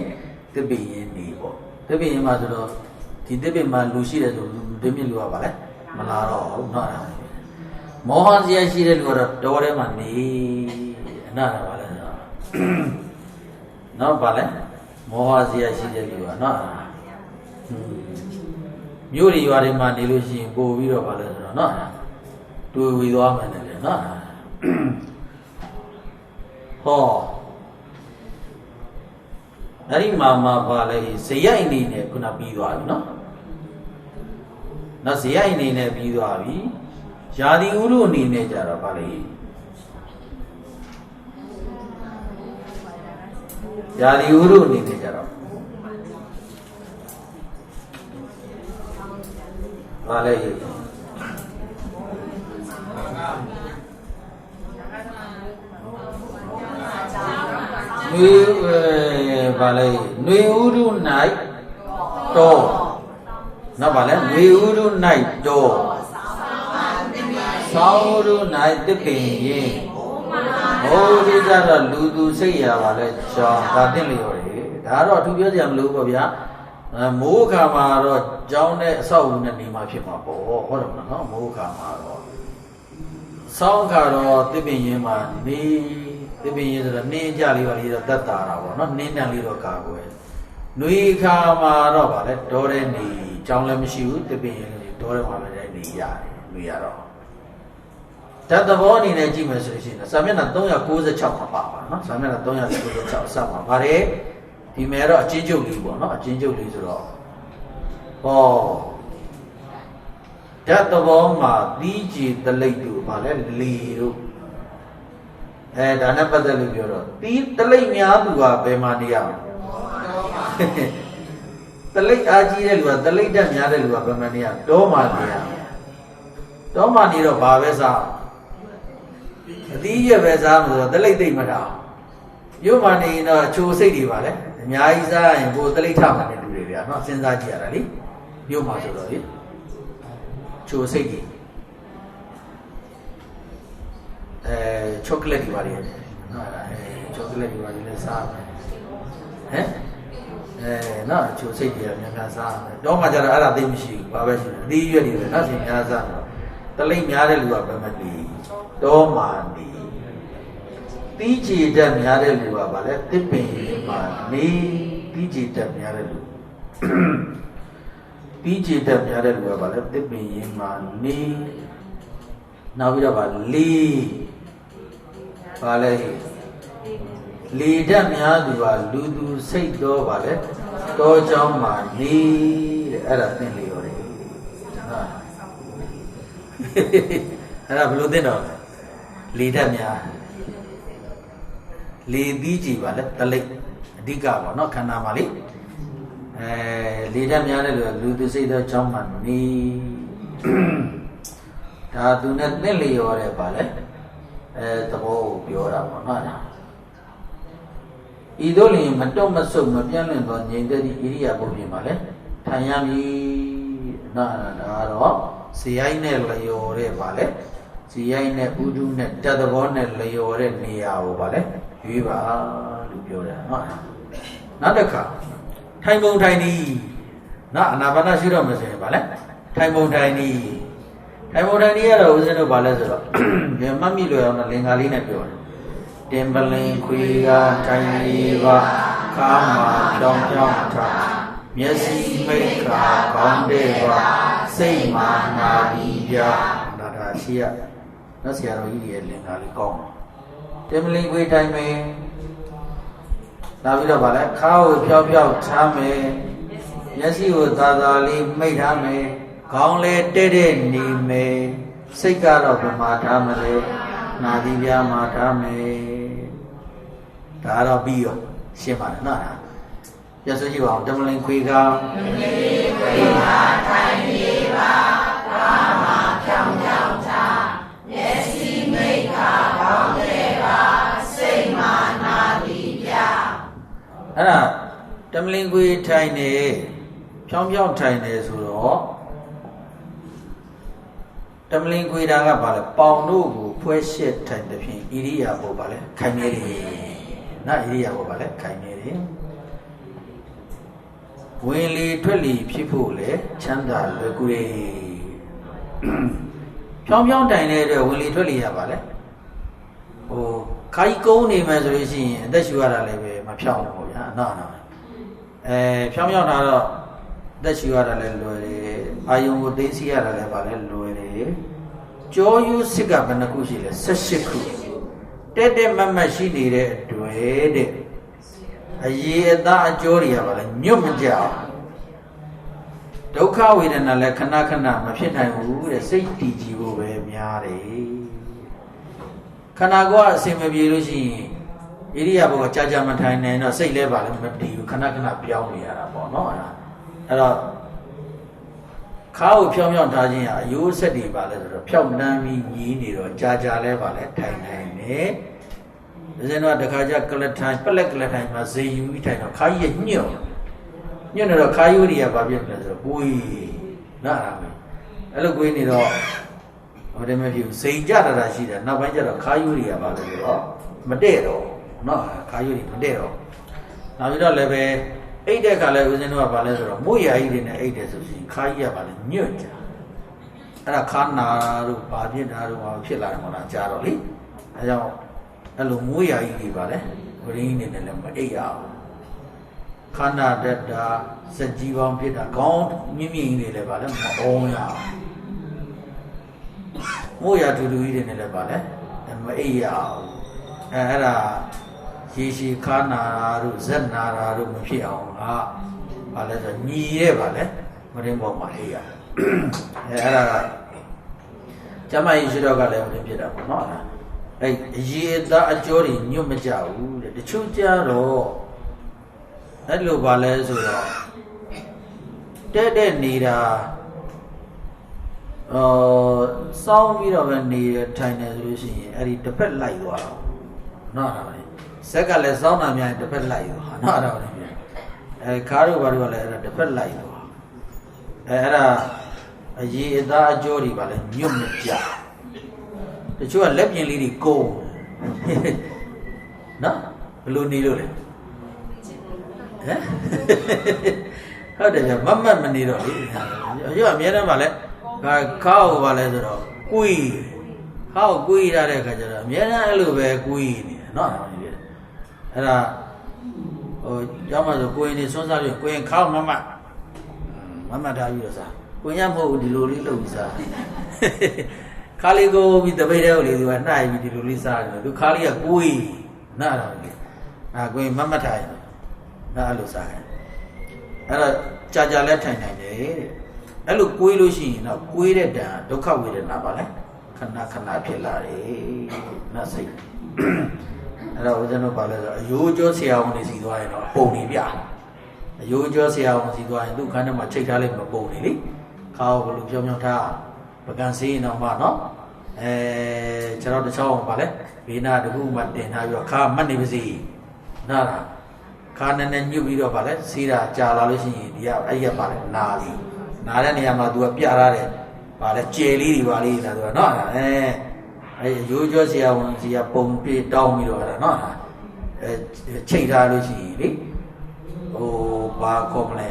သစ်ပင်ရင်နေပေါ့သစ်ပင်ရင်မှာဆိုတော့ဒီသစ်ပင်မှာလူရှိတယ်ဆိုဒီမြင့်လူကပါလေမလာတော့ဘူးနော်မောဟစရိုက်ရှိတဲ့လူကတော့တော်ထဲမှာနေအနာတာပါလေနော်ပါလေမောဟစရိုက်ရှိတဲ့လူကနော်မြို့တွေရွာတွေမှာနေလို့ရှိရင်ပို့ပြီးတော့ပါလဲဆိုတော့နော်တွေ့ဝီသွားမယ်လေနော်ဟောအဲ့ဒီမှာပါလေဇယိုက်အနေနဲ့ခုနပြီးသွားပြီနော်ဇယိုက်အနေနဲ့ပြီးသွားပြီယာတိဥရုအနေနဲ့ကြတော့ပါလေယာတိဥရုအနေနဲ့ကြတော့ပါလေနွေပါလေနွေဥရု၌တော့နော်ပါလေနွေဥရု၌တော့သောဥရု၌တပင်ရင်ဟိုဒီကြတော့လူသူစိတ်ရပါလေရှောင်းဒါတင်လျော်တယ်ဒါတော့သူပြောကြမလို့ပေါ့ဗျာမိုးခါမှာတော့ကျောင်းနဲ့အဆောက်အဦနဲ့နေမှာဖြစ်မှာပေါ့ဟုတ်တယ်မလားနော်မိုးခါမှာတော့ဆောင်းခါတော့တပင်ရင်မှာနေတပင်ရင်ဆိုတော့နင်းကြလေးပါလေးတော့တတ်တာတာပေါ့နော်နင်းတန်လေးတော့ကာကွယ်နွေခါမှာတော့ဗာလဲဒေါ်တဲ့နေကျောင်းလည်းမရှိဘူးတပင်ရင်လည်းဒေါ်တဲ့မှာပဲနေရတယ်နွေရတော့ဓာတ်သဘောအနေနဲ့ကြည့်မယ်ဆိုလို့ရှိရင်စာမျက်နှာ396မှာပါပါနော်စာမျက်နှာ396အစမှာဗါတယ်ဒီမဲ့တော့အချင်းချုပ်လေးပေါ့နော်အချင်းချုပ်လေးဆိုတော့ဟောဓာတ်သဘောမှာသီးကြည်တလိပ်တို့ဗာလဲလေတို့ဒါနဲ့ပတ်သက်လို့ပြောတော့သီးတလိပ်များသူကဘယ်မှာနေရမလဲ တလိပ်အားကြီးတဲ့လူကတလိပ်တက်များတဲ့လူကဘယ်မှနေရတော့မှနေရတော့မှနေတော့ဘာပဲစားအသီးရပဲစားမှာဆိုတော့တလိပ်သိမ့်မတာမြို့မှာနေရင်တော့ချိုစိတ်တွေပါလေအများကြီးစားရင်ကိုတလိပ်ထမှနေလူတွေဗျာနော်စဉ်းစားကြည့်ရတာလေမြို့မှာဆိုတော့လေချိုစိတ်တွေချောကလက်တွေပါလေနော်ချောကလက်တွေပါလေလည်းစားမယ်ဟမ်နော်ချိုစိတ်တွေများများစားမယ်တော့မှကျတော့အဲ့ဒါသိမရှိဘူးဘာပဲရှိတယ်အသီးရွက်တွေပဲနော်စဉ်းများစားတော့တလိပ်များတဲ့လူကဘယ်မှနေတော့မှနေတီးချီတက်များတဲ့လူကဗာလဲတစ်ပင်မှာနေတီးချီတက်များတဲ့လူတီးချီတက်များတဲ့လူကဗာလဲတစ်ပင်ရင်မှာနေနောက်ပြီးတော့ဗာလေးဗာလဲလေတက်များသူကလူသူစိတ်တော့ဗာလဲတောเจ้าမှာနေတဲ့အဲ့ဒါသင်လေရောတယ်ဟုတ်အဲ့ဒါဘယ်လိုသင်တော့လေတက်များလေသီးကြည်ပါလေတလိပ်အဓိကပေါ့နော်ခန္ဓာမှာလေလေဓာတ်များတဲ့လူသူစိတ်သောကြောင်းမှနေဒါသူနဲ့သင်လျော်တယ်ပါလေသဘောကိုပြောတာပေါ့နော်ဤသို့လျင်မတုံ့မဆုတ်မပြန့်လွင့်သောငြိမ်သက်သည့်ဣရိယာပုပြင်ပါလေထိုင်ရမည်နော်ဒါကတော့ဇေယိုင်းနဲ့လျော်တဲ့ပါလေဇေယိုင်းနဲ့ဥဒုနဲ့တသဘောနဲ့လျော်တဲ့နေရာကိုပါလေရွေးပါလို့ပြောတယ်နော်နောက်တစ်ခါထိုင်ပုံထိုင်နည်းနော်အနာပါနရှိတော့မယ်ဆိုရင်ဗာလဲထိုင်ပုံထိုင်နည်းထိုင်ပုံထိုင်နည်းကတော့ဦးဇင်းတို့ဗာလဲဆိုတော့ဒီမှတ်မိလို့ရအောင်လင်္ကာလေးနဲ့ပြောတယ်တင်ပလင်ခွေကထိုင်လေးပါကားမှာကြောင်ကြောင်ထားမျက်စိမိတ်ကကောင်းတဲ့ပါစိတ်မှာနာပြီးပြဒါရှိရနော်ဆရာတော်ကြီးရဲ့လင်္ကာလေးကောင်းတင်ပလင်ခွေထိုင်မယ်နောက်ပြီးတော့ဗာလဲခါးကိုဖြောက်ဖြောက်ချမ်းမယ်မျက်စိကိုသာသာလေးမိတ်ထားမယ်ခေါင်းလေးတဲ့တဲ့နေမယ်စိတ်ကတော့ဗမာထားမလဲနာသီးပြားမှာထားမယ်ဒါတော့ပြီးရောရှင်းပါတယ်နော်ပြဆိုကြည့်ပါဦးတမလင်ခွေကခွေမှာထိုင်နေပါကားမှာဖြောင်းဖြောင်းချမျက်စိမိတ်ကခေါင်းလေးပါစိတ်မှာနာသီးပြားအဲ့ဒါတမလင်ခွေထိုင်နေဖြောင်းဖြောင်းထိုင်နေဆိုတော့တမလင်ခွေတာကဘာလဲပေါင်တို့ကိုဖွဲရှက်ထိုင်တဲ့ဖြင့်ဣရိယာပုဘာလဲခိုင်မြဲတယ်နော်ဣရိယာပုဘာလဲခိုင်မြဲတယ်ဝင်လေထွက်လေဖြစ်ဖို့လေချမ်းသာလွယ်ကူတယ်ဖြောင်းဖြောင်းတိုင်နေတဲ့ဝင်လေထွက်လေရပါလေဟိုခါကြီးကုန်းနေမယ်ဆိုလို့ရှိရင်အသက်ရှူရတာလည်းပဲမဖြောင်းဘူးပေါ့ဗျာနော်ဖြောင်းဖြောင်းတာတော့အသက်ရှူရတာလည်းလွယ်တယ်အာယုံကိုသိသိရတာလည်းပါလဲလွယ်တယ်ကြောယူစစ်ကဘယ်နှခုရှိလဲ18ခုတက်တက်မတ်မတ်ရှိနေတဲ့အတွေ့တဲ့အရေးအသားအကျိုးတွေကပါလဲညွတ်မကြဒုက္ခဝေဒနာလည်းခဏခဏမဖြစ်နိုင်ဘူးတဲ့စိတ်တည်ကြည်ဖို့ပဲများတယ်ခန္ဓာကိုယ်အစင်မပြေလို့ရှိရင်ဣရိယာပုကကြာကြာမထိုင်နိုင်တော့စိတ်လည်းပါလဲမတည်ဘူးခဏခဏပြောင်းနေရတာပေါ့နော်အဲ့တော့ခါးကိုဖြောင်းဖြောင်းထားခြင်းဟာအယိုးဆက်တွေပါလဲဆိုတော့ဖြောင်းနှမ်းပြီးညီးနေတော့ကြာကြာလဲပါလဲထိုင်နိုင်တယ်ဒါစင်တော့တခါကျကလထိုင်ပလက်ကလထိုင်မှာဇေယူပြီးထိုင်တော့ခါးကြီးညွတ်နေတော့ခါးရိုးတွေကဘာဖြစ်လဲဆိုတော့ကိုယ်နားအဲ့လိုကိုယ်နေတော့ဟိုတည်းမဖြစ်ဘူးဇိမ်ကြတာရှိတယ်နောက်ပိုင်းကျတော့ခါးရိုးတွေကဘာလဲဆိုတော့မတည့်တော့နော်ခါးရိုးတွေမတည့်တော့နောက်ပြီးတော့လည်းပဲအိတ်တဲ့ခါလဲဦးဇင်းတို့ကဘာလဲဆိုတော့မို့ရာကြီးတွေနဲ့အိတ်တယ်ဆိုရင်ခါးကြီးကဘာလဲညွတ်ကြအဲ့ဒါခါနာတို့ဘာဖြစ်တာတို့ဘာဖြစ်လာတယ်မဟုတ်လားကြားတော့လေအဲကြောင့်အဲ့လိုမိုးရာကြီးတွေပါလေဝရင်းနေနဲ့လည်းမအိတ်ရအောင်ခန္ဓာတ္တာစက်ကြီးပေါင်းဖြစ်တာခေါင်းမြင့်မြင့်ကြီးတွေလည်းပါလေမအောင်ရအောင်မိုးရာတူတူကြီးတွေနဲ့လည်းပါလေမအိတ်ရအောင်အဲ့ဒါရေရှည်ခါနာတို့ဇက်နာတာတို့မဖြစ်အောင်ဟာဘာလဲဆိုညီရဲပါလေမရင်းပေါ်မှာအိတ်ရအဲ့ဒါကျမကြီးရှိတော့ကလည်းဝင်ဖြစ်တာပေါ့နော်အဲ့အရေးအသားအကျော်တွေညွတ်မကြဘူးတဲ့တချို့ကြတော့ အဲ့လိုပါလဲဆိုတော့တဲ့နေတာစောင်းပြီးတော့ပဲနေထိုင်နေဆိုလို့ရှိရင်အဲ့ဒီတစ်ဖက်လိုက်သွားတော့နော်အဲ့ဒါပဲဇက်ကလည်းစောင်းတာများရင်တစ်ဖက်လိုက်သွားနော်အဲ့ဒါပဲခါတို့ဘာတို့ကလည်းအဲ့ဒါတစ်ဖက်လိုက်သွားအဲ့ဒါအရေးအသားအကျိုးတွေပါလဲညွတ်မကြတချို့ကလက်ပြင်လေးတွေကိုနော်ဘယ်လိုနေလို့လဲဟုတ်တယ်ဗျမတ်မနေတော့လေရောအများတန်းပါလဲခါကိုပါလဲဆိုတော့ကွီးခါကိုကွီးရတဲ့ခါကျတော့အများတန်းအဲ့လိုပဲကွီးနေတယ်နော်အဲ့ဒါဟိုကျောင်းမှာဆိုကိုရင်နေစွန်းစားလို့ကိုရင်ခါကိုမတ်ထားပြီးတော့စားကိုရင်မဟုတ်ဘူးဒီလိုလေးလုပ်ပြီးစားခါလေးကိုပြီးတပိတ်တဲ့ကိုလေသူကနှိုက်ပြီးဒီလိုလေးစားတယ်သူခါလေးကကွီးနားတော့လေကိုရင်မတ်ထားရင်နားအဲ့လိုစားတယ်အဲ့တော့ကြာလဲထိုင်တယ်တဲ့အဲ့လိုကွေးလို့ရှိရင်တော့ကွေးတဲ့တန်ဒုက္ခဝေဒနာပါလဲခဏဖြစ်လာတယ်နတ်စိတ်အဲ့တော့ဦးဇင်းတို့ပါလဲဆိုအယိုးကျော်ဆရာဝန်တွေစီသွားရင်တော့ပုံနေပြအယိုးကျော်ဆရာဝန်စီသွားရင်သူ့ခန်းထဲမှာချိတ်ထားလိုက်မပုံနေလေခါဘလို့ပြောင်းထားပကံစေးတော့မှနော်ခြေတော်တစ်ချောင်းပါလဲဘေးနာတခုမှတင်ထားပြီးတော့ခါမှတ်နေပါစီနားလားခါနဲ့ညှုပ်ပြီးတော့ပါလဲစေးတာကြာလာလို့ရှိရင်ဒီကအဲ့ရပါလဲနာလီနာတဲ့နေရာမှာသူကပြထားတယ်ပါလဲကျယ်လေးတွေပါလေးလားသူကနော်အဲ့ရိုးကျော်ဆရာဝန်ကြီးကပုံပြေးတောင်းပြီးတော့အဲ့ဒါနော်ချိတ်ထားလို့ရှိရင်လေဟိုဘာခေါ်မလဲ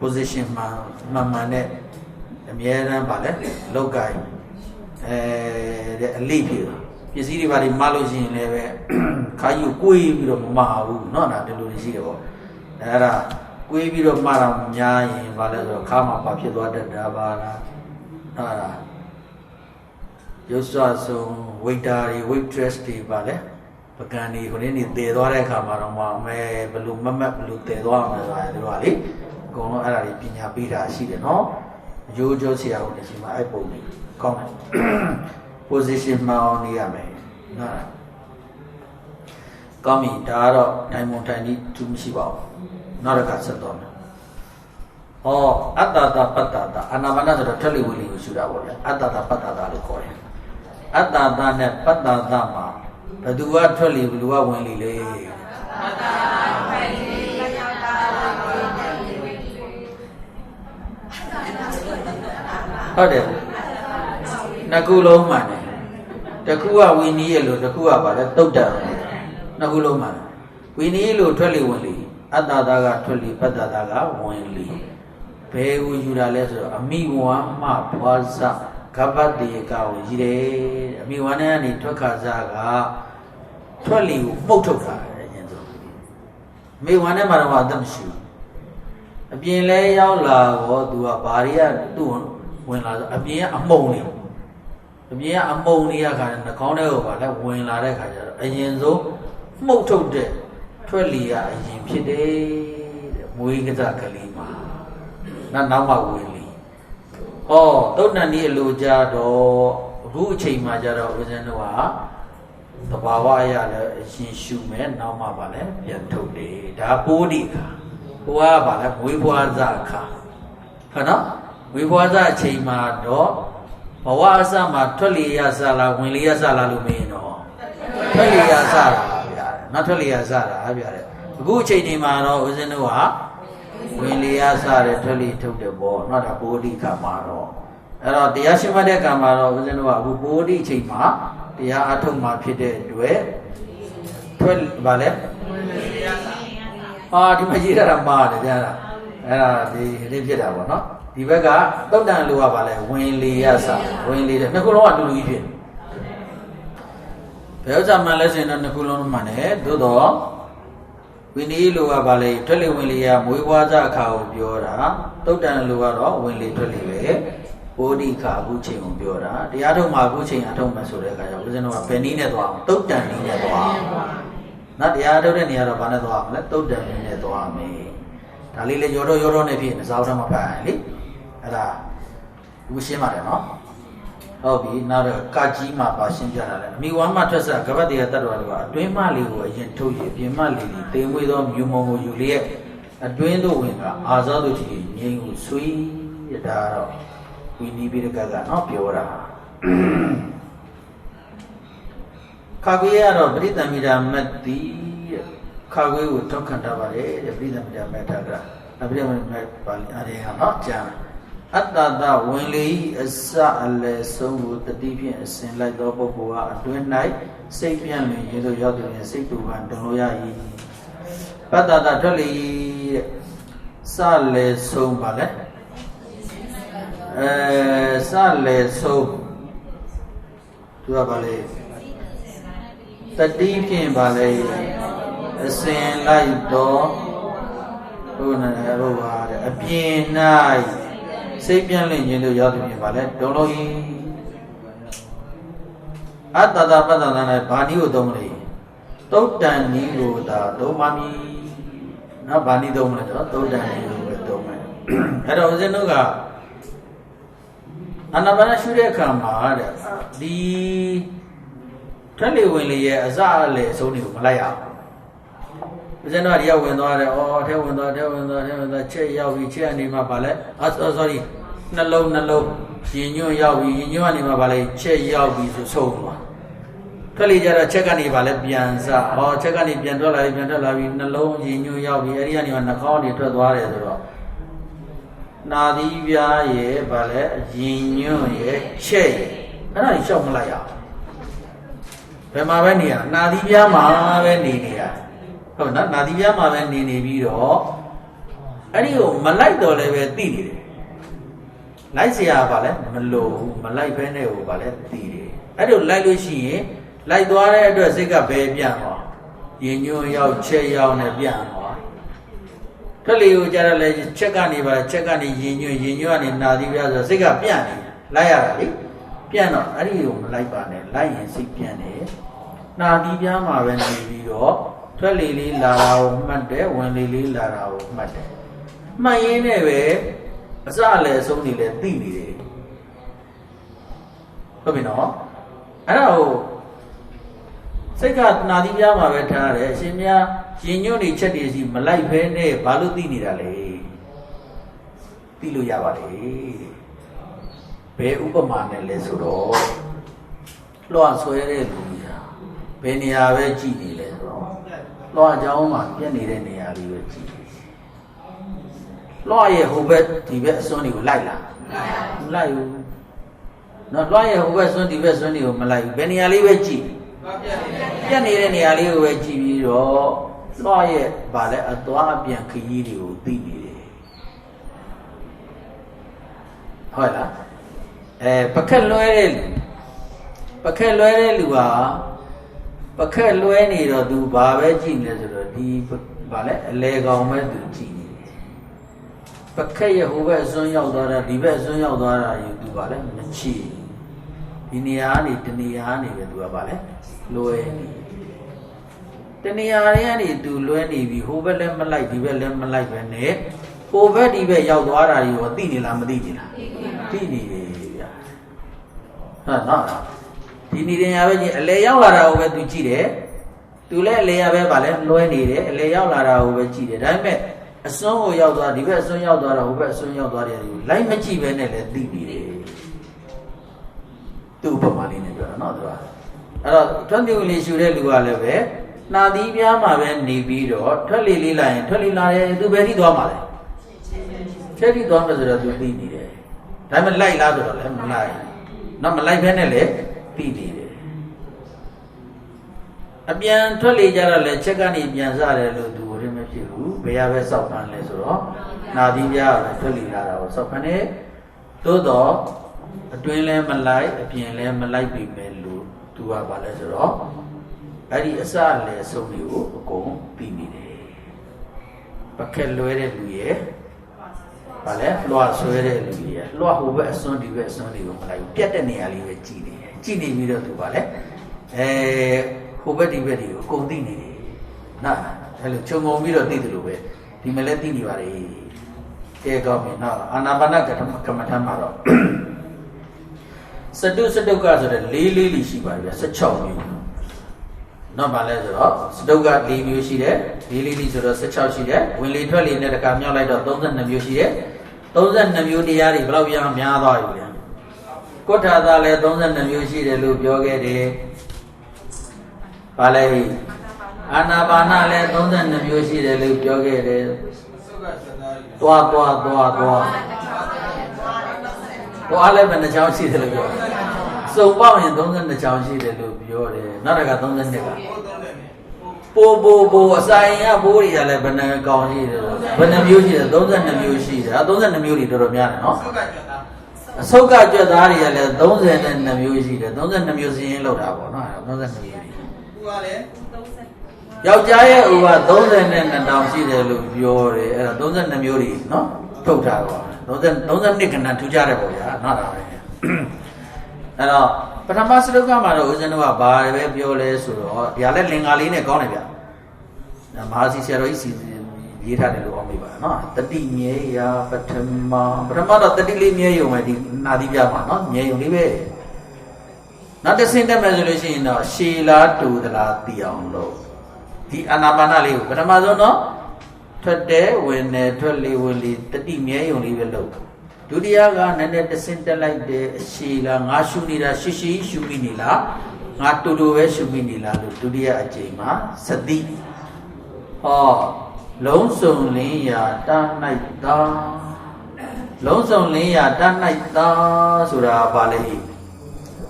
position မှာမှန်နဲ့အမြဲတမ်းပါလဲလောက်ကိုင်းတဲ့အလိဖြစ်ပစ္စည်းတွေပါဒီမလို့ရှိရင်လည်းပဲခါကြီးကိုကိုွေးပြီးတော့မမဘူးเนาะဒါဒီလိုရှိတယ်ပေါ့အဲ့ဒါကိုွေးပြီးတော့မတာများရင်ဘာလဲဆိုတော့ခါမှာဘာဖြစ်သွားတတ်တာပါလားအဲ့ဒါရုပ်စွာဆုံး waiter တွေ waitress တွေပါလဲပကံတွေခொင်းနေတည်သွားတဲ့အခါမှာတော့မဲဘယ်လိုမတ်ဘယ်လိုတည်သွားမှာလဲဆိုတော့လေအကုန်လုံးအဲ့ဒါတွေပညာပေးတာရှိတယ်เนาะရိုးရိုးဆရာဝန်တွေရှိမှအဲ့ပုံတွေကောင်းတယ် position မှအောင်နေရမယ်နော်ကောင်းပြီဒါကတော့တိုင်းမွန်တိုင်းကြီးသူမရှိပါဘူးနောက်တစ်ခါဆက်တော့မယ်ဟောအတ္တတာပတ္တတာအနာမနာဆိုတော့ထက်လေဝေလီကိုရှုတာပေါ့ဗျာအတ္တတာပတ္တတာလို့ခေါ်တယ်အတ္တတာနဲ့ပတ္တတာမှာဘယ်သူကထွက်လေဘယ်သူကဝင်လေလဲအတ္တတာထွက်လေဟုတ်တယ်နှစ်ခုလုံးမှန်တယ်တစ်ခုကဝိနည်းရလို့တစ်ခုကပါလဲတုတ်တံနှစ်ခုလုံးမှန်ဝိနည်းလို့ထွက်လေဝင်လေအတ္တတာကထွက်လေပတ္တတာကဝင်လေဘယ်ကိုယူတာလဲဆိုတော့အမိဝါမဘွားစကပ္ပတေကကိုယူတယ်အမိဝါနဲ့ကနေထွက်ခါစားကထွက်လေကိုပုတ်ထုတ်တာအရင်ဆုံးအမိဝါနဲ့မှာတော့အသက်မရှိဘူးအပြင်လဲရောက်လာတော့သူကဘာတွေကသူ့ဝင်လာဆိုအပြင်ကအမုံနေအပြင်ကအမုံနေရခါနဲ့နှာခေါင်းထဲကိုပါလဲဝင်လာတဲ့ခါကျတော့အရင်ဆုံးမှုတ်ထုတ်တဲ့ထွက်လေကအရင်ဖြစ်တယ်တဲ့မွေးကစားကလေးမှာနောက်မှဝင်လေဩသုတ်တန်ဒီအလိုကြတော့အခုအချိန်မှကြတော့ဦးဇင်းတို့ဟာသဘာဝအရလည်းအရင်ရှုမယ်နောက်မှပါလဲပြန်ထုတ်တယ်ဒါပိုးဒီခါဟိုကပါလဲမွေးဖွားစားခါဟုတ်နော်ဝိဘွားစားအချိန်မှာတော့ဘဝအစမှာထွက်လေရစလားဝင်လေရစလားလို့မင်းတော့ထွက်လေရစတာဗျာနောက်ထွက်လေရစတာဗျာအခုအချိန်ဒီမှာတော့ဦးဇင်းတို့ဟာဝင်လေရစတယ်ထွက်လေထုတ်တယ်ပေါ့နောက်ဒါပိုးဒီခါမှာတော့အဲ့တော့တရားရှိမှတ်တဲ့ကံမှာတော့ဦးဇင်းတို့ကအခုပိုးဒီအချိန်မှာတရားအထုတ်မှာဖြစ်တဲ့အတွက်ထွက်ပါလေဒီမှာရေးရတာမှားတယ်ကြားလားအဲ့ဒါဒီဖြစ်တာပေါ့နော်ဒီဘက်ကသုတ်တန်လူကပါလဲဝင်လေရစဝင်လေတယ်နှစ်ခုလုံးကတူတူကြီးဖြစ်ဘယ်ဥစ္စာမှလဲဆိုရင်တော့နှစ်ခုလုံးမှန်တယ်သို့တော့ဝိနည်းလူကပါလဲထွက်လေဝင်လေရမွေးဘွားစားအခါကိုပြောတာသုတ်တန်လူကတော့ဝင်လေထွက်လေပဲဘောဓိခါအခုချိန်ကိုပြောတာတရားထုတ်မှာအခုချိန်အထုတ်မှာဆိုတဲ့အခါကျဦးဇင်းတို့ကဘယ်နည်းနဲ့သွားအောင်သုတ်တန်နည်းနဲ့သွားနော်တရားထုတ်တဲ့နေရာတော့ဘာနဲ့သွားအောင်လဲသုတ်တန်နည်းနဲ့သွားမယ်ဒါလေးလေရောတော့နဲ့ဖြစ်နေစားတော့မဖတ်ရင်လေအဲ့ဒါဘူးရှင်းပါတယ်နော် ဟုတ်ပြီနောက်တော့ကကြီးမှာပါရှင်းပြတာလေအမိဝါမထွက်စားကပတ်တရားတတ်တော်ကအတွင်းမလေးကိုအရင်ထုတ်ရပြင်မလေးဒီတင်မွေးသောမြူမုံကိုယူလျက်အတွင်းသို့ဝင်ကအာဇောတို့ကြီးငြိမ်ကိုဆွေးရတာတော့ဝီနီးပြီးတကတော့ပြောတာခါကွေးကတော့ပရိသမီတာမတ်တိခါကွေးကိုထောက်ခံထားပါတယ်တဲ့ပရိသမီတာမတ်တာကပရိသမီတာမတ်ပါဠိအရေဟာကျမ်းအတ္တတဝင်လေအစအလယ်ဆုံးကိုတတိဖြင့်အစဉ်လိုက်သောပုဂ္ဂိုလ်ဟာအတွင်း၌စိတ်ပြန့်လင်ရေတို့ရောက်တဲ့စိတ်တူပန်တုံလို့ရ၏ပတ္တတထွက်လေစလယ်ဆုံးပါလေစလယ်ဆုံးသူကပါလေတတိဖြင့်ပါလေအစဉ်လိုက်သောဘုရားဘုရားတဲ့အပြင်၌စိတ်ပြန့်လင့်ခြင်းတို့ရောက်တဲ့ပြင်ပါလေတုံလို့ဤအတ္တတပတ္တနာနဲ့ဘာနည်းကိုသုံးမလဲသုတ်တန်နည်းကိုသာသုံးပါမည်နော်ဘာနည်းသုံးမလဲဆိုတော့သုတ်တန်နည်းကိုပဲသုံးမယ်အဲ့တော့ဦးဇင်းတို့ကအနာပါနရှုတဲ့အခါမှာတဲ့ဒီထက်လေဝင်လေရဲ့အစအလေအဆုံးတွေကိုမလိုက်ရအောင်ဦးဇင်းတို့ကဒီရောက်ဝင်သွားတယ်ဩထဲဝင်သွားချက်ရောက်ပြီချက်အနေမှာပါလဲsorry နှလုံးရင်ညွန့်ရောက်ပြီရင်ညွန့်ကနေမှာပါလဲချက်ရောက်ပြီဆိုဆုံးသွားထွက်လေကြတော့ချက်ကနေပါလဲပြန်စချက်ကနေပြန်ထွက်လာပြီနှလုံးရင်ညွန့်ရောက်ပြီအဲ့ဒီကနေမှနှာခေါင်းတွေထွက်သွားတယ်ဆိုတော့နာသီးပြားရဲ့ပါလဲရင်ညွန့်ရဲ့ချက်ရဲ့အဲ့ဒါကြီးရှောက်မလိုက်ရအောင်ဘယ်မှာပဲနေရနာသီးပြားမှာပဲနေရဟုတ်နော်နာသီးပြားမှာပဲနေပြီးတော့အဲ့ဒီကိုမလိုက်တော့လည်းပဲသိနေတယ်လိုက်เสียပါလဲမလို့မလိုက်ဘဲနဲ့ဟိုပါလဲသိတယ်အဲ့လိုလိုက်လို့ရှိရင်လိုက်သွားတဲ့အတွက်စိတ်ကဘယ်ပြန်သွားရင်ညွန့်ရောက်ချက်ရောက်နဲ့ပြန်သွားထွက်လေကိုကြတော့လေချက်ကနေပါချက်ကနေရင်ညွန့်ကနေနာသီးပြားဆိုစိတ်ကပြန်နေလိုက်ရတာလေပြန်တော့အဲ့ဒီကိုမလိုက်ပါနဲ့လိုက်ရင်စိတ်ပြန်တယ်နာသီးပြားမှာပဲနေပြီးတော့ထွက်လေလေးလာတာကိုမှတ်တယ်ဝင်လေလေးလာတာကိုမှတ်တယ်မှတ်ရင်းနဲ့ပဲအစအလယ်အဆုံးတွေလည်းသိနေတယ်ဟုတ်ပြီနော်အဲ့ဒါကိုစိတ်ကနာသီးပြားမှာပဲထားရတယ်အရှင်များရင်ညွန့်တွေချက်တွေစီမလိုက်ဖဲနဲ့ဘာလို့သိနေတာလဲသိလို့ရပါလေဘယ်ဥပမာနဲ့လဲဆိုတော့လွှတ်ဆွဲတဲ့လူကြီးဘယ်နေရာပဲကြည့်နေလဲဆိုတော့လွှတ်အကြောင်းမှာပြက်နေတဲ့နေရာလေးပဲကြည့်လွှတ်ရဲ့ဟိုဘက်ဒီဘက်အစွန်းတွေကိုလိုက်လာမလိုက်ဘူးနော်လွှတ်ရဲ့ဟိုဘက်စွန်းဒီဘက်စွန်းတွေကိုမလိုက်ဘူးဘယ်နေရာလေးပဲကြည့်ပြက်နေတဲ့နေရာလေးကိုပဲကြည့်ပြီးတော့လွှတ်ရဲ့ဗာလဲအသွားအပြန်ခရီးတွေကိုသိနေတယ်ဟုတ်လားပကက်လွဲတဲ့လူပကက်လွဲနေတော့သူဘာပဲကြည့်နေဆိုတော့ဒီဘာလဲအလေကောင်ပဲသူကြည့်နေတယ်ပကက်ရဲ့ဟိုဘက်အစွန်းရောက်သွားတာဒီဘက်အစွန်းရောက်သွားတာယူသူဘာလဲမချီဒီနေရာကနေတနေရာနေပဲသူကဘာလဲလွဲနေတနေရာတွေကနေသူလွဲနေပြီဟိုဘက်လည်းမလိုက်ဒီဘက်လည်းမလိုက်ပဲနဲ့ဟိုဘက်ဒီဘက်ရောက်သွားတာယူတော့သိနေလားမသိနေလားသိနေတယ်ဗျာဟုတ်နော်ဒီနေရာပဲကြီးအလေရောက်လာတာကိုပဲသူကြည့်တယ်သူလည်းအလေရပဲဗာလဲလွဲနေတယ်အလေရောက်လာတာကိုပဲကြည့်တယ်ဒါပေမဲ့အစွန်းကိုရောက်သွားဒီဘက်အစွန်းရောက်သွားတာဟိုဘက်အစွန်းရောက်သွားတယ်ကိုလိုက်မကြည့်ပဲနဲ့လည်းသိနေတယ်သူ့ဥပမာလေးနဲ့ပြောတာနော်သူကအဲ့တော့ထွက်လေလေးရှူတဲ့လူကလည်းပဲနာသီးပြားမှာပဲနေပြီးတော့ထွက်လေလေးလာရင်ထွက်လေလာရင်သူဘယ်ထိသွားမှာလဲချက်ထိသွားမယ်ဆိုတော့သူသိနေတယ်ဒါပေမဲ့လိုက်လားဆိုတော့လည်းမလိုက်နော်မလိုက်ဘဲနဲ့လည်းသိနေတယ်အပြန်ထွက်လေကြတော့လည်းချက်ကနေပြန်စားတယ်လို့သူရင်းမဖြစ်ဘူးဘယ်ရပဲစောက်ခံလဲဆိုတော့နာသီးပြားပဲထွက်လေလာတာကိုစောက်ခံတယ်သို့တော့အတွင်းလည်းမလိုက်အပြင်လည်းမလိုက်ပြီပဲလို့သူကပါလဲဆိုတော့အဲ့ဒီအစလည်းအဆုံးတွေကိုအကုန်ပြီးနေတယ်ပကက်လွဲတဲ့လူရဲ့ဗာလဲလွှတ်ဆွဲတဲ့လူရဲ့လွှတ်ဟိုဘက်အစွန်းဒီဘက်အစွန်းတွေကိုမလိုက်ဘူးပြတ်တဲ့နေရာလေးပဲကြည့်နေတယ်ကြည့်နေပြီးတော့သူဗာလဲဟိုဘက်ဒီဘက်တွေကိုအကုန်သိနေတယ်နော်အဲ့လိုခြုံငုံပြီးတော့သိတယ်လို့ပဲဒီမလဲသိနေပါလေကဲကောင်းပြီနော်အာနာပါနကမ္မထမ်းမှာတော့ Seduka so the lily she by the chow. No balazzo, Stoga leave you she there, lily so the chow she there, will literally let a cameo light of thousand of you she there, thousand of you diary, Blavia, Miada. Kota le thousand of you she the loop yoga. Palay Anabana le thousand of you she the loop yoga. Tua. Well, I live in the Chelsea. So, Bowie don't the Chelsea, the loop, you're not a gun than nigger. Bo, Saya, Boy, 11 county, when the music, those and the music, I don't the music to Romiano. So got your area, those and the music, those and the music in Lodavo, no, those and the music. Yaujaya, who are those and the Downsi, the loop, you're those and the music, no? Total. Those are Nick and Tujarabo, not our. But a master of Gamma was in a bar, Violes, or Yale Lingaline Conivia. The Marzi Seroisi, he had a long river, not the Dimia, but a mother of the Dilimia, you might Nadiyama, not Nye. Not the same resolution, Sheila to the Latiano. The Anabanali, but a Mazono. Today, when Tolly will eat the Dimia, only will look. Dudiaga and the center like the Sheila, Nashunira, Shishi, Shuminila, not to do a Shuminila, Dudia Jema, Sadi. Oh, lonesome Leia, done night da. Lonesome Leia, done night da, Sura Bale.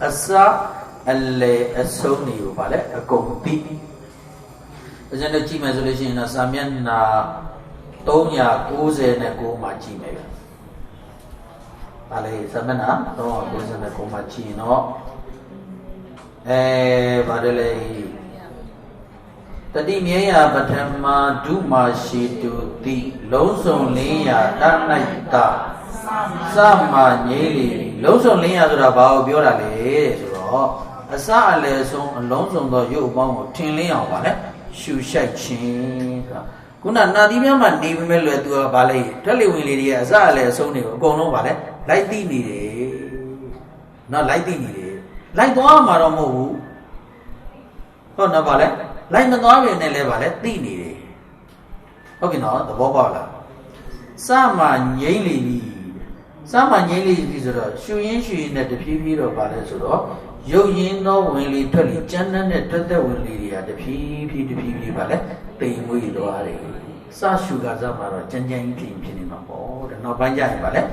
Asa, alle, a sony, Vale, a compi. As an achieve resolution, as Samian. Tonya goes in a coma chimera. Ale Samana, no goes in a coma chino. Badele Tadimia, Batama, Duma, she to the Lonesome Lea, Danaita. Sama Yeli, Lonesome Lea, about Biorale, a sa lesson, Lonesome, the you bomb, Tinley on one, shoe shake chin. Kuna Nadimia man name me to a ballet, tell lady as I lay so near, go no ballet, like the needed. Not like the needed. Like one maramu. Oh, no ballet, like the Norway and a ballet, the needed. Okay, no, the Bobala. Sama Yeli. Sama Yeli is a shoe in the PP of Ballet. Yo yin no willy tolly, Janan and Tata willy at the PP ballet, paying we do are. Sa sugar zamara, Janjan clean pinning board, and no banjai ballet.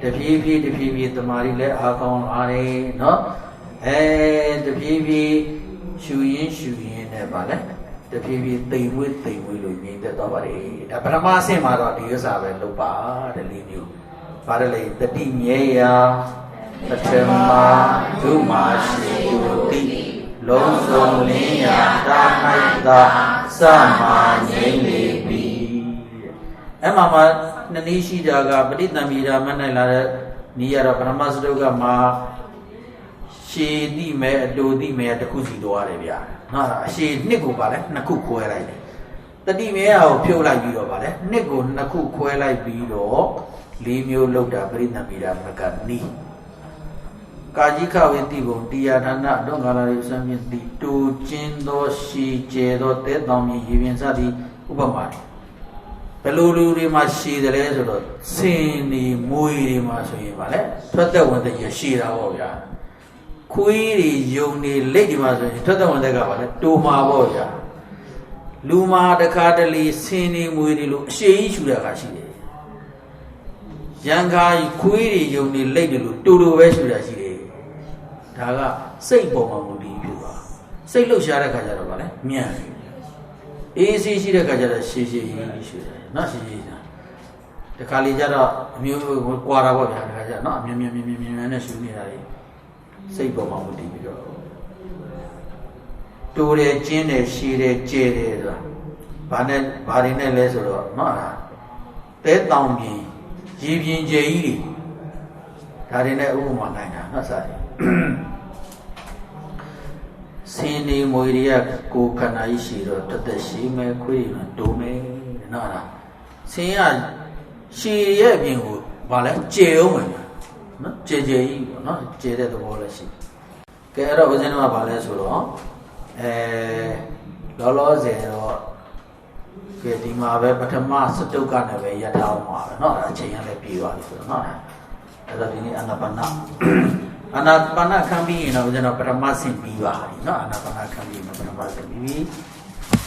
The PP, the Marile, Akon are no, and the PP shoe in a ballet. The PP they will mean the Dovari. The Paramasi Mara, the Yusave Lupa, the Linu. Parallel, the Dimia. Fatima, Dumashi, Yuti, Lonesome Lea, Danaita, Sama, Yelebi. Emma, Nanishi Daga, Badita Mira, Manala, Nia Brahmasdoga Ma, she di me, do di me at the Kusi do Arabia. No, she Nico Ballet, Nakuko. The di me out pure like you, Ballet, Nico, Nakuko like Bido, leave you looked at Brina Mira Macani. Kajika with the Bundia, don't gallery something to Chindo, she, Jedo, Tedami, even Sadi, Ubamari. Peluru must see the letter, Sini, Mui Masu Vale, Tata one the Yashira Oya. Query, Yoni, Lady Masu, Tata one the Gavale, Tuma Boya. Luma the Cardali, Sini, Mui, she should have Hashi. Yanga, Query, Yoni, Lady, Tudu West. Taga, say Boma would be you. Say Lushara Kajarabale, Mia. Easy she the Kajara, she, not she. The Kalijara, Mu Quara, not Mimmy, say Boma would be you. To the Gene, she the Jade, Banet, Barine Lesor, no. Dead down me, Jibin Jay. Tarina Uma, not sorry. Sini Moria Kukanaishi, Tatashi, Queen, Dome, Nana. See, she having Ballet jail. နော်ကြေကြီးပေါ့နော်ကြေတဲ့သဘောလည်းရှိကဲအဲ့တော့ဦးဇင်းတို့ကဘာလဲဆိုတော့လောလောဆယ်တော့ကဲဒီမှာပဲပထမစတုတ်ကနေပဲရထားအောင်ပါပဲเนาะအချိန်ရလည်းပြေသွားပြီဆိုတော့เนาะအဲ့တော့ဒီနေ့အာနာပါနခံပြီးရင်တော့ဦးဇင်းတို့ပထမဆင့်ပြီးပါပြီเนาะအာနာပါနခံပြီးရင်ပထမဆင့်ပြီးပြီ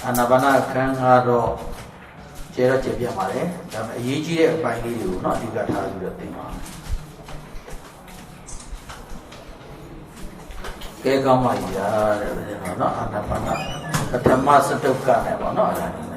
အာနာပါနခံကတော့ကျေတော့ကျေပြတ်ပါလေဒါပေမဲ့အရေးကြီးတဲ့အပိုင်းလေးတွေကိုเนาะအဓိကထားပြီးတော့သင်ပါကဲကောင်းပါပြီလားတဲ့ဦးဇင်းတို့เนาะအာနာပါနပထမစတုတ်ကနေပေါ့เนาะအဲ့ဒါ